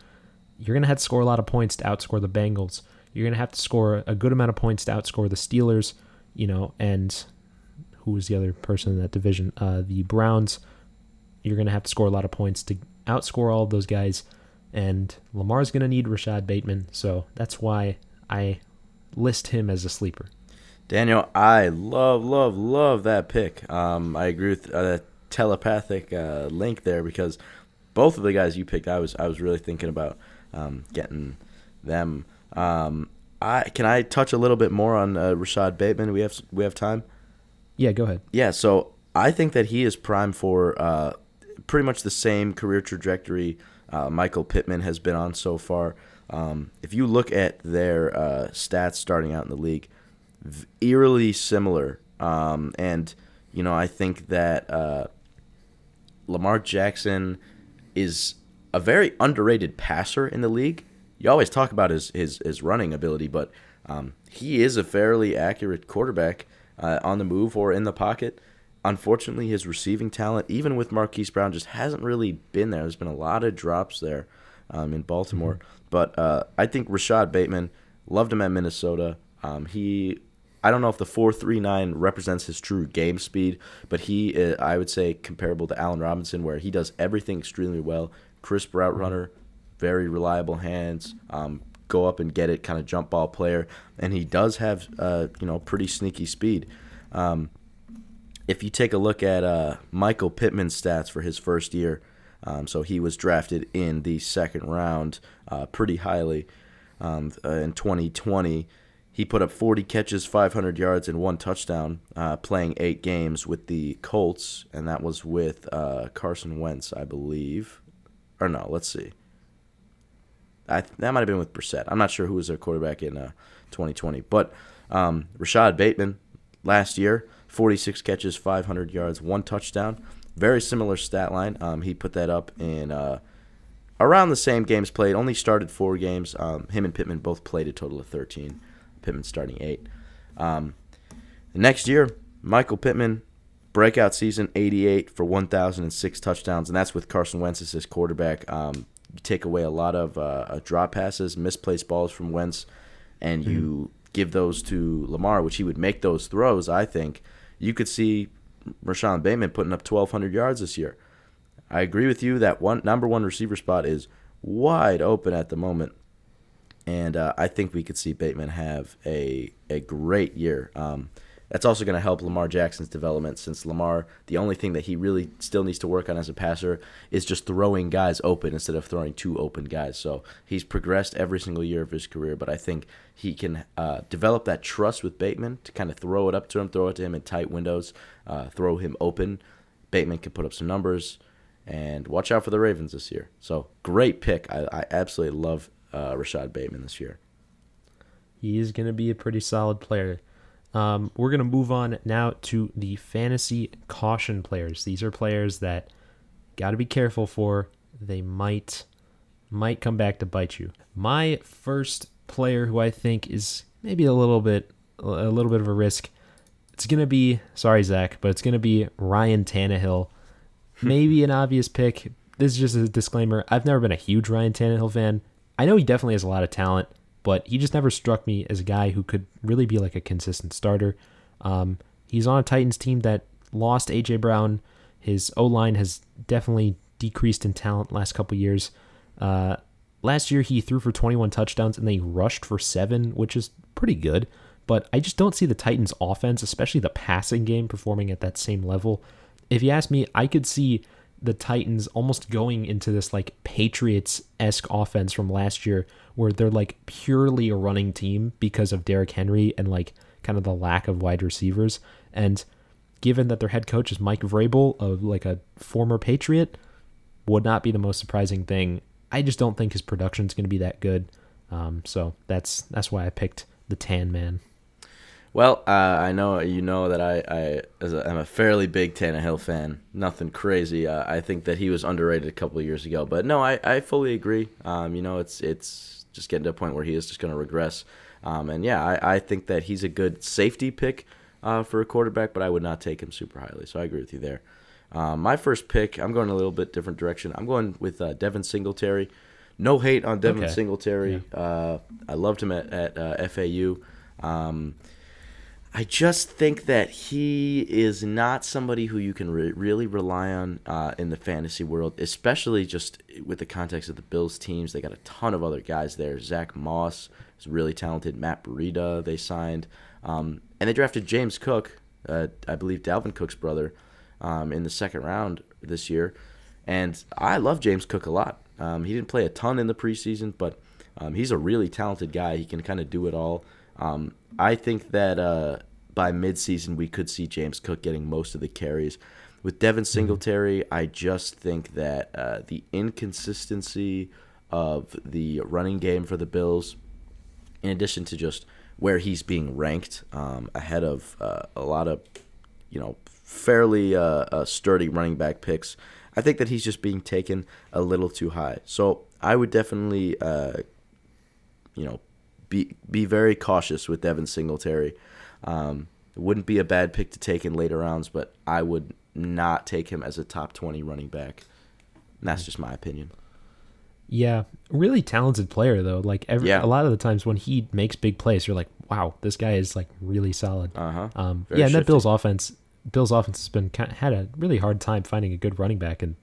score a lot of points to outscore the Bengals. You're gonna have to score a good amount of points to outscore the Steelers, and who was the other person in that division? The Browns. You're gonna have to score a lot of points to outscore all of those guys, and Lamar's gonna need Rashad Bateman, so that's why I list him as a sleeper. Daniel, I love that pick. I agree with that telepathic link there, because both of the guys you picked, I was really thinking about getting them. Can I touch a little bit more on Rashad Bateman? We have time. Yeah, go ahead. Yeah, so I think that he is primed for pretty much the same career trajectory Michael Pittman has been on so far. If you look at their stats starting out in the league, eerily similar. And, I think that Lamar Jackson is a very underrated passer in the league. You always talk about his running ability, but he is a fairly accurate quarterback on the move or in the pocket. Unfortunately, his receiving talent, even with Marquise Brown, just hasn't really been there. There's been a lot of drops there in Baltimore. Mm-hmm. But I think Rashad Bateman, loved him at Minnesota. I don't know if the 4.39 represents his true game speed, but he is, I would say, comparable to Allen Robinson, where he does everything extremely well. Crisp route runner, very reliable hands, go up and get it, kind of jump ball player, and he does have pretty sneaky speed. If you take a look at Michael Pittman's stats for his first year, so he was drafted in the second round pretty highly in 2020. He put up 40 catches, 500 yards, and 1 touchdown, playing 8 games with the Colts, and that was with Carson Wentz, I believe. Or no, let's see. That might have been with Brissett. I'm not sure who was their quarterback in 2020. But Rashad Bateman, last year, 46 catches, 500 yards, 1 touchdown. Very similar stat line. He put that up in around the same games played. Only started 4 games. Him and Pittman both played a total of 13. Pittman starting 8. Next year, Michael Pittman, breakout season, 88 for 1,006 touchdowns, and that's with Carson Wentz as his quarterback. You take away a lot of drop passes, misplaced balls from Wentz, and you give those to Lamar, which he would make those throws, I think. You could see Rashad Bateman putting up 1,200 yards this year. I agree with you that number one receiver spot is wide open at the moment. And I think we could see Bateman have a great year. That's also going to help Lamar Jackson's development, since Lamar, the only thing that he really still needs to work on as a passer is just throwing guys open instead of throwing 2 open guys. So he's progressed every single year of his career, but I think he can develop that trust with Bateman to kind of throw it up to him, throw it to him in tight windows, throw him open. Bateman can put up some numbers, and watch out for the Ravens this year. So great pick. I absolutely love Rashad Bateman this year. He is going to be a pretty solid player. We're going to move on now to the fantasy caution players. These are players that got to be careful for. They might come back to bite you. My first player, who I think is maybe a little bit of a risk, it's going to be, sorry Zach, but it's going to be Ryan Tannehill. Maybe an obvious pick. This is just a disclaimer. I've never been a huge Ryan Tannehill fan. I know he definitely has a lot of talent, but he just never struck me as a guy who could really be like a consistent starter. He's on a Titans team that lost A.J. Brown. His O-line has definitely decreased in talent last couple years. Last year, he threw for 21 touchdowns, and they rushed for 7, which is pretty good. But I just don't see the Titans' offense, especially the passing game, performing at that same level. If you ask me, I could see the Titans almost going into this like Patriots-esque offense from last year, where they're like purely a running team because of Derrick Henry and like kind of the lack of wide receivers. And given that their head coach is Mike Vrabel, like a former Patriot, would not be the most surprising thing. I just don't think his production is going to be that good. So that's why I picked the Tan Man. Well, I know you know that I'm a fairly big Tannehill fan. Nothing crazy. I think that he was underrated a couple of years ago, but no, I fully agree. It's just getting to a point where he is just going to regress. And yeah, I think that he's a good safety pick for a quarterback, but I would not take him super highly. So I agree with you there. My first pick, I'm going a little bit different direction. I'm going with Devin Singletary. No hate on Devin Okay. Singletary. Yeah. I loved him at FAU. I just think that he is not somebody who you can really rely on in the fantasy world, especially just with the context of the Bills teams. They got a ton of other guys there. Zach Moss is really talented. Matt Breida they signed. And they drafted James Cook, I believe Dalvin Cook's brother, in the second round this year. And I love James Cook a lot. He didn't play a ton in the preseason, but he's a really talented guy. He can kind of do it all. I think that by midseason we could see James Cook getting most of the carries. With Devin Singletary, I just think that the inconsistency of the running game for the Bills, in addition to just where he's being ranked ahead of a lot of, fairly sturdy running back picks, I think that he's just being taken a little too high. So I would definitely, be very cautious with Devin Singletary. It wouldn't be a bad pick to take in later rounds, but I would not take him as a top 20 running back. And that's just my opinion. Yeah, really talented player though. Like Yeah. a lot of the times when he makes big plays, you're like, wow, this guy is like really solid. Uh-huh. Yeah, and that Shifty. Bills offense has been had a really hard time finding a good running back, and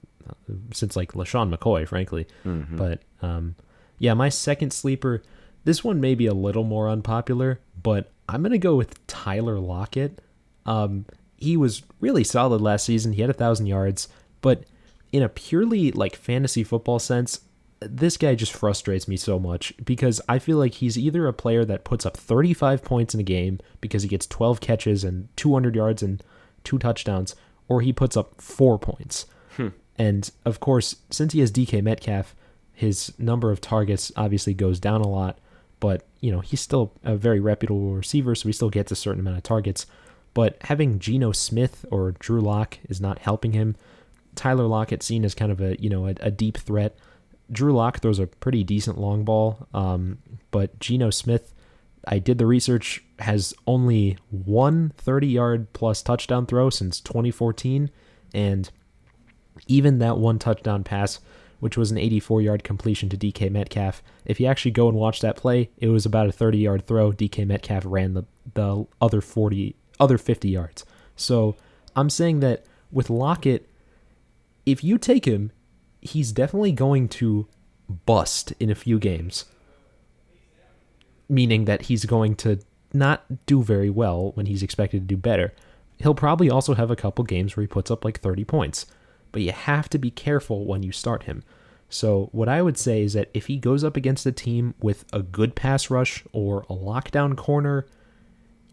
since like LaShawn McCoy, frankly. Mm-hmm. But yeah, my second sleeper. This one may be a little more unpopular, but I'm gonna go with Tyler Lockett. He was really solid last season. He had 1,000 yards, but in a purely like fantasy football sense, this guy just frustrates me so much because I feel like he's either a player that puts up 35 points in a game because he gets 12 catches and 200 yards and 2 touchdowns, or he puts up 4 points. And of course, since he has DK Metcalf, his number of targets obviously goes down a lot, but he's still a very reputable receiver, so he still gets a certain amount of targets. But having Geno Smith or Drew Lock is not helping him. Tyler Lockett seen as kind of a deep threat. Drew Lock throws a pretty decent long ball, but Geno Smith, I did the research, has only one 30-yard plus touchdown throw since 2014, and even that one touchdown pass, which was an 84-yard completion to DK Metcalf, if you actually go and watch that play, it was about a 30-yard throw. DK Metcalf ran the other 50 yards. So I'm saying that with Lockett, if you take him, he's definitely going to bust in a few games, meaning that he's going to not do very well when he's expected to do better. He'll probably also have a couple games where he puts up like 30 points, but you have to be careful when you start him. So what I would say is that if he goes up against a team with a good pass rush or a lockdown corner,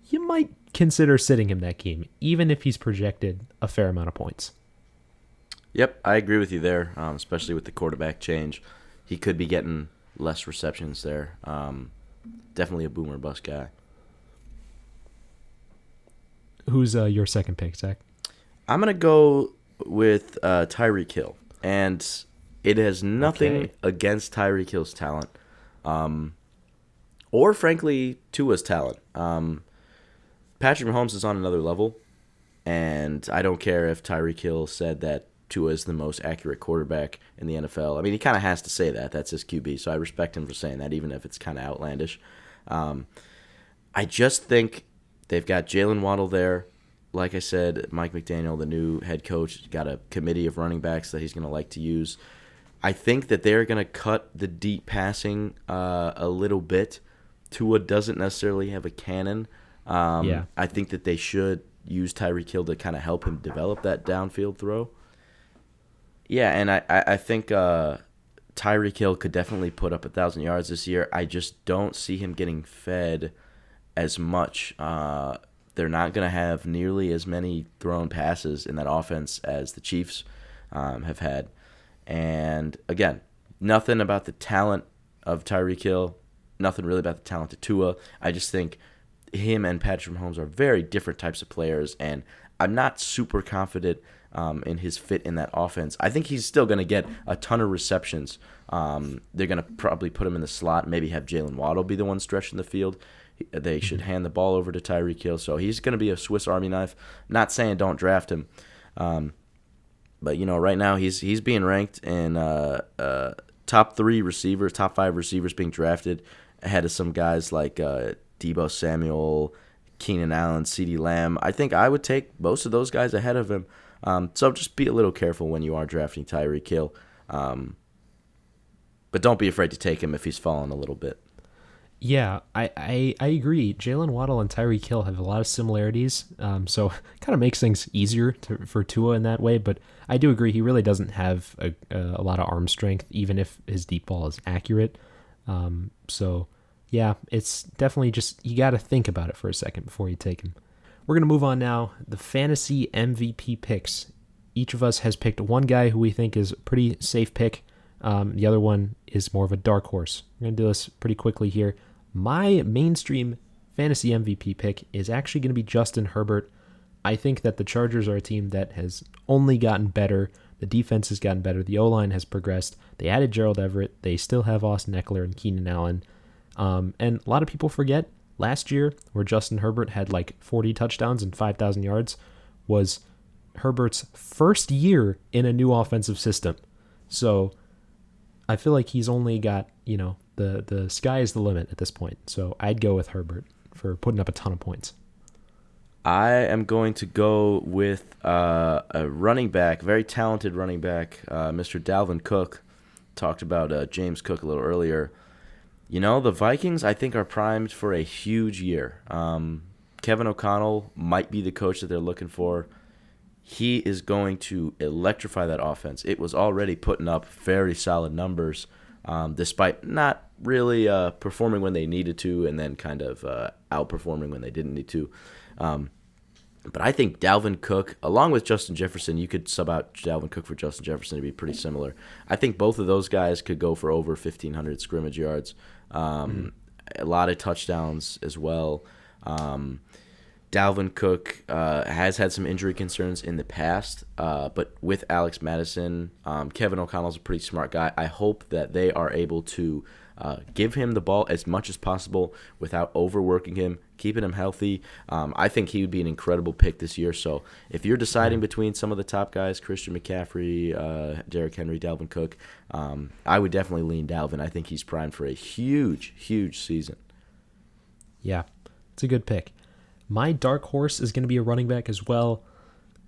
you might consider sitting him that game, even if he's projected a fair amount of points. Yep, I agree with you there, especially with the quarterback change. He could be getting less receptions there. Definitely a boomer bust guy. Who's your second pick, Zach? I'm going to go with Tyreek Hill. And it has nothing against Tyreek Hill's talent, or frankly, Tua's talent. Patrick Mahomes is on another level, and I don't care if Tyreek Hill said that Tua is the most accurate quarterback in the NFL. I mean, he kind of has to say that. That's his QB, so I respect him for saying that, even if it's kind of outlandish. I just think they've got Jalen Waddle there. Like I said, Mike McDaniel, the new head coach, got a committee of running backs that he's going to like to use. I think that they're going to cut the deep passing a little bit. Tua doesn't necessarily have a cannon. I think that they should use Tyreek Hill to kind of help him develop that downfield throw. Yeah, and I think Tyreek Hill could definitely put up 1,000 yards this year. I just don't see him getting fed as much. They're not going to have nearly as many thrown passes in that offense as the Chiefs have had. And, again, nothing about the talent of Tyreek Hill, nothing really about the talent of Tua. I just think him and Patrick Mahomes are very different types of players, and I'm not super confident in his fit in that offense. I think he's still going to get a ton of receptions. They're going to probably put him in the slot, maybe have Jalen Waddle be the one stretching the field. They should hand the ball over to Tyreek Hill, so he's going to be a Swiss Army knife. Not saying don't draft him, but right now he's being ranked in top 5 receivers being drafted ahead of some guys like Deebo Samuel, Keenan Allen, CeeDee Lamb. I think I would take most of those guys ahead of him. So just be a little careful when you are drafting Tyreek Hill. But don't be afraid to take him if he's fallen a little bit. Yeah, I agree. Jalen Waddle and Tyreek Hill have a lot of similarities, so kind of makes things easier for Tua in that way. But I do agree he really doesn't have a lot of arm strength, even if his deep ball is accurate. So yeah, it's definitely just you got to think about it for a second before you take him. We're gonna move on now. The fantasy MVP picks. Each of us has picked one guy who we think is a pretty safe pick. The other one is more of a dark horse. We're going to do this pretty quickly here. My mainstream fantasy MVP pick is actually going to be Justin Herbert. I think that the Chargers are a team that has only gotten better. The defense has gotten better. The O-line has progressed. They added Gerald Everett. They still have Austin Eckler and Keenan Allen. And a lot of people forget last year where Justin Herbert had like 40 touchdowns and 5,000 yards was Herbert's first year in a new offensive system. So I feel like he's only got, the sky is the limit at this point. So I'd go with Herbert for putting up a ton of points. I am going to go with a running back, very talented running back, Mr. Dalvin Cook. Talked about James Cook a little earlier. The Vikings, I think, are primed for a huge year. Kevin O'Connell might be the coach that they're looking for. He is going to electrify that offense. It was already putting up very solid numbers, despite not really performing when they needed to and then kind of outperforming when they didn't need to. But I think Dalvin Cook, along with Justin Jefferson, you could sub out Dalvin Cook for Justin Jefferson to be pretty similar. I think both of those guys could go for over 1,500 scrimmage yards. A lot of touchdowns as well. Dalvin Cook has had some injury concerns in the past, but with Alex Madison, Kevin O'Connell's a pretty smart guy. I hope that they are able to give him the ball as much as possible without overworking him, keeping him healthy. I think he would be an incredible pick this year. So if you're deciding between some of the top guys, Christian McCaffrey, Derrick Henry, Dalvin Cook, I would definitely lean Dalvin. I think he's primed for a huge, huge season. Yeah, it's a good pick. My dark horse is going to be a running back as well.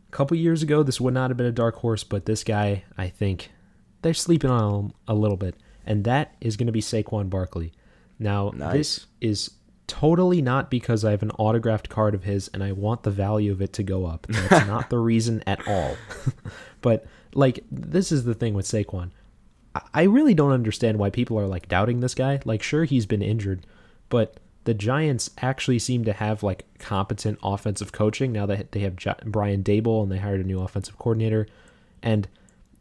A couple years ago, this would not have been a dark horse, but this guy, I think, they're sleeping on him a little bit, and that is going to be Saquon Barkley. Now, This is totally not because I have an autographed card of his and I want the value of it to go up. That's not the reason at all. But, this is the thing with Saquon. I really don't understand why people are, doubting this guy. Sure, he's been injured, but the Giants actually seem to have competent offensive coaching now that they have Brian Daboll and they hired a new offensive coordinator. And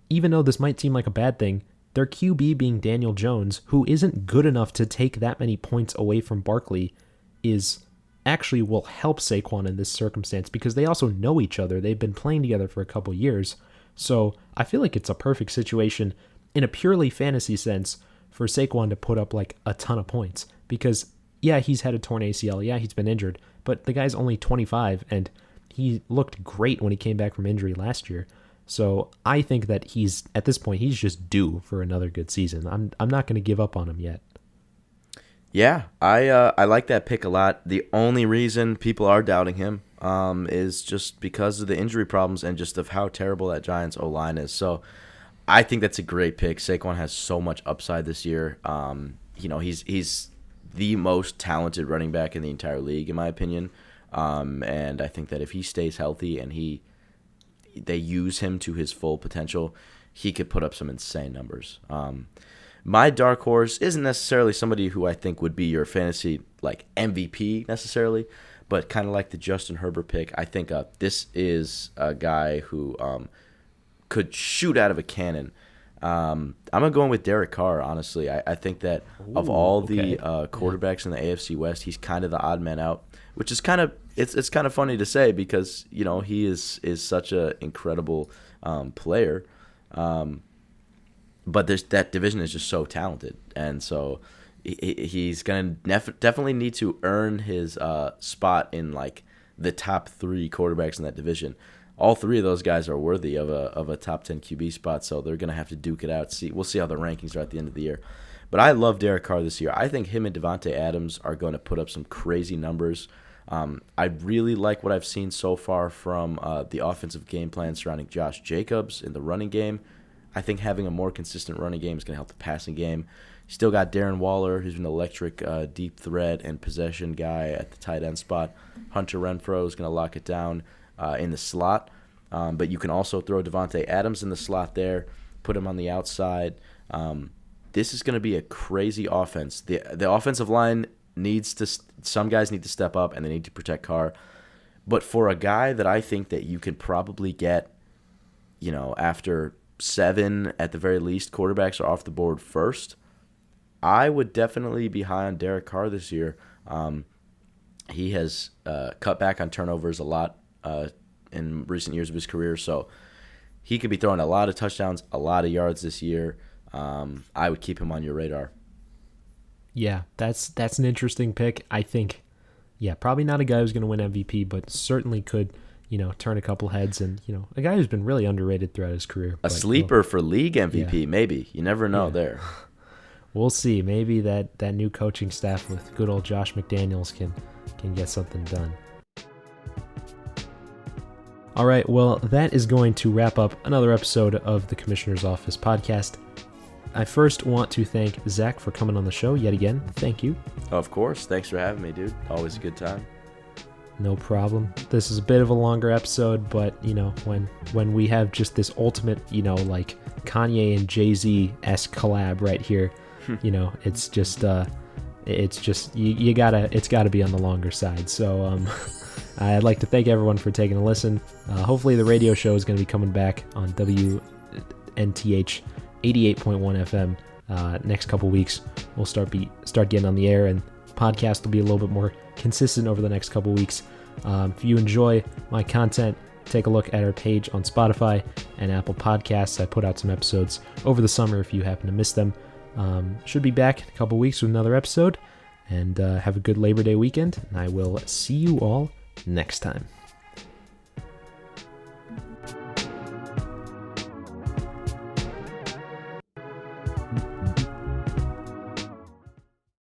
even though this might seem like a bad thing, their QB being Daniel Jones, who isn't good enough to take that many points away from Barkley, will help Saquon in this circumstance because they also know each other. They've been playing together for a couple years. So I feel like it's a perfect situation in a purely fantasy sense for Saquon to put up a ton of points because yeah, he's had a torn ACL. Yeah, he's been injured. But the guy's only 25, and he looked great when he came back from injury last year. So I think that at this point, he's just due for another good season. I'm not going to give up on him yet. Yeah, I like that pick a lot. The only reason people are doubting him is just because of the injury problems and just of how terrible that Giants O-line is. So I think that's a great pick. Saquon has so much upside this year. He's the most talented running back in the entire league, in my opinion. And I think that if he stays healthy and they use him to his full potential, he could put up some insane numbers. My dark horse isn't necessarily somebody who I think would be your fantasy MVP necessarily, but kind of like the Justin Herbert pick. I think this is a guy who could shoot out of a cannon. I'm going to go in with Derek Carr, honestly. I think that of all the okay. quarterbacks in the AFC West, he's kind of the odd man out, which is kind of it's kind of funny to say because, he is such an incredible player. But that division is just so talented. And so he's going to definitely need to earn his spot in like the top 3 quarterbacks in that division. All 3 of those guys are worthy of a top 10 QB spot, so they're going to have to duke it out. We'll see how the rankings are at the end of the year. But I love Derek Carr this year. I think him and Devontae Adams are going to put up some crazy numbers. I really like what I've seen so far from the offensive game plan surrounding Josh Jacobs in the running game. I think having a more consistent running game is going to help the passing game. Still got Darren Waller, who's an electric deep threat and possession guy at the tight end spot. Hunter Renfrow is going to lock it down in the slot. But you can also throw Devontae Adams in the slot there, put him on the outside. This is going to be a crazy offense. The offensive line some guys need to step up and they need to protect Carr. But for a guy that I think that you could probably get, after 7 at the very least quarterbacks are off the board first, I would definitely be high on Derek Carr this year. He has cut back on turnovers a lot in recent years of his career, so he could be throwing a lot of touchdowns, a lot of yards this year. I would keep him on your radar. Yeah, that's an interesting pick. I think, probably not a guy who's going to win MVP, but certainly could, turn a couple heads and, a guy who's been really underrated throughout his career. A sleeper for league MVP, maybe. You never know there. We'll see. Maybe that new coaching staff with good old Josh McDaniels can get something done. All right, well, that is going to wrap up another episode of the Commissioner's Office podcast. I first want to thank Zach for coming on the show yet again. Thank you. Of course. Thanks for having me, dude. Always a good time. No problem. This is a bit of a longer episode, but, when we have just this ultimate, like Kanye and Jay-Z-esque collab right here, it's just it's gotta be on the longer side. So I'd like to thank everyone for taking a listen. Hopefully the radio show is going to be coming back on WNTH 88.1 FM next couple weeks. We'll start getting on the air, and the podcast will be a little bit more consistent over the next couple weeks. If you enjoy my content, take a look at our page on Spotify and Apple Podcasts. I put out some episodes over the summer if you happen to miss them. Should be back in a couple weeks with another episode, and have a good Labor Day weekend, and I will see you all next time.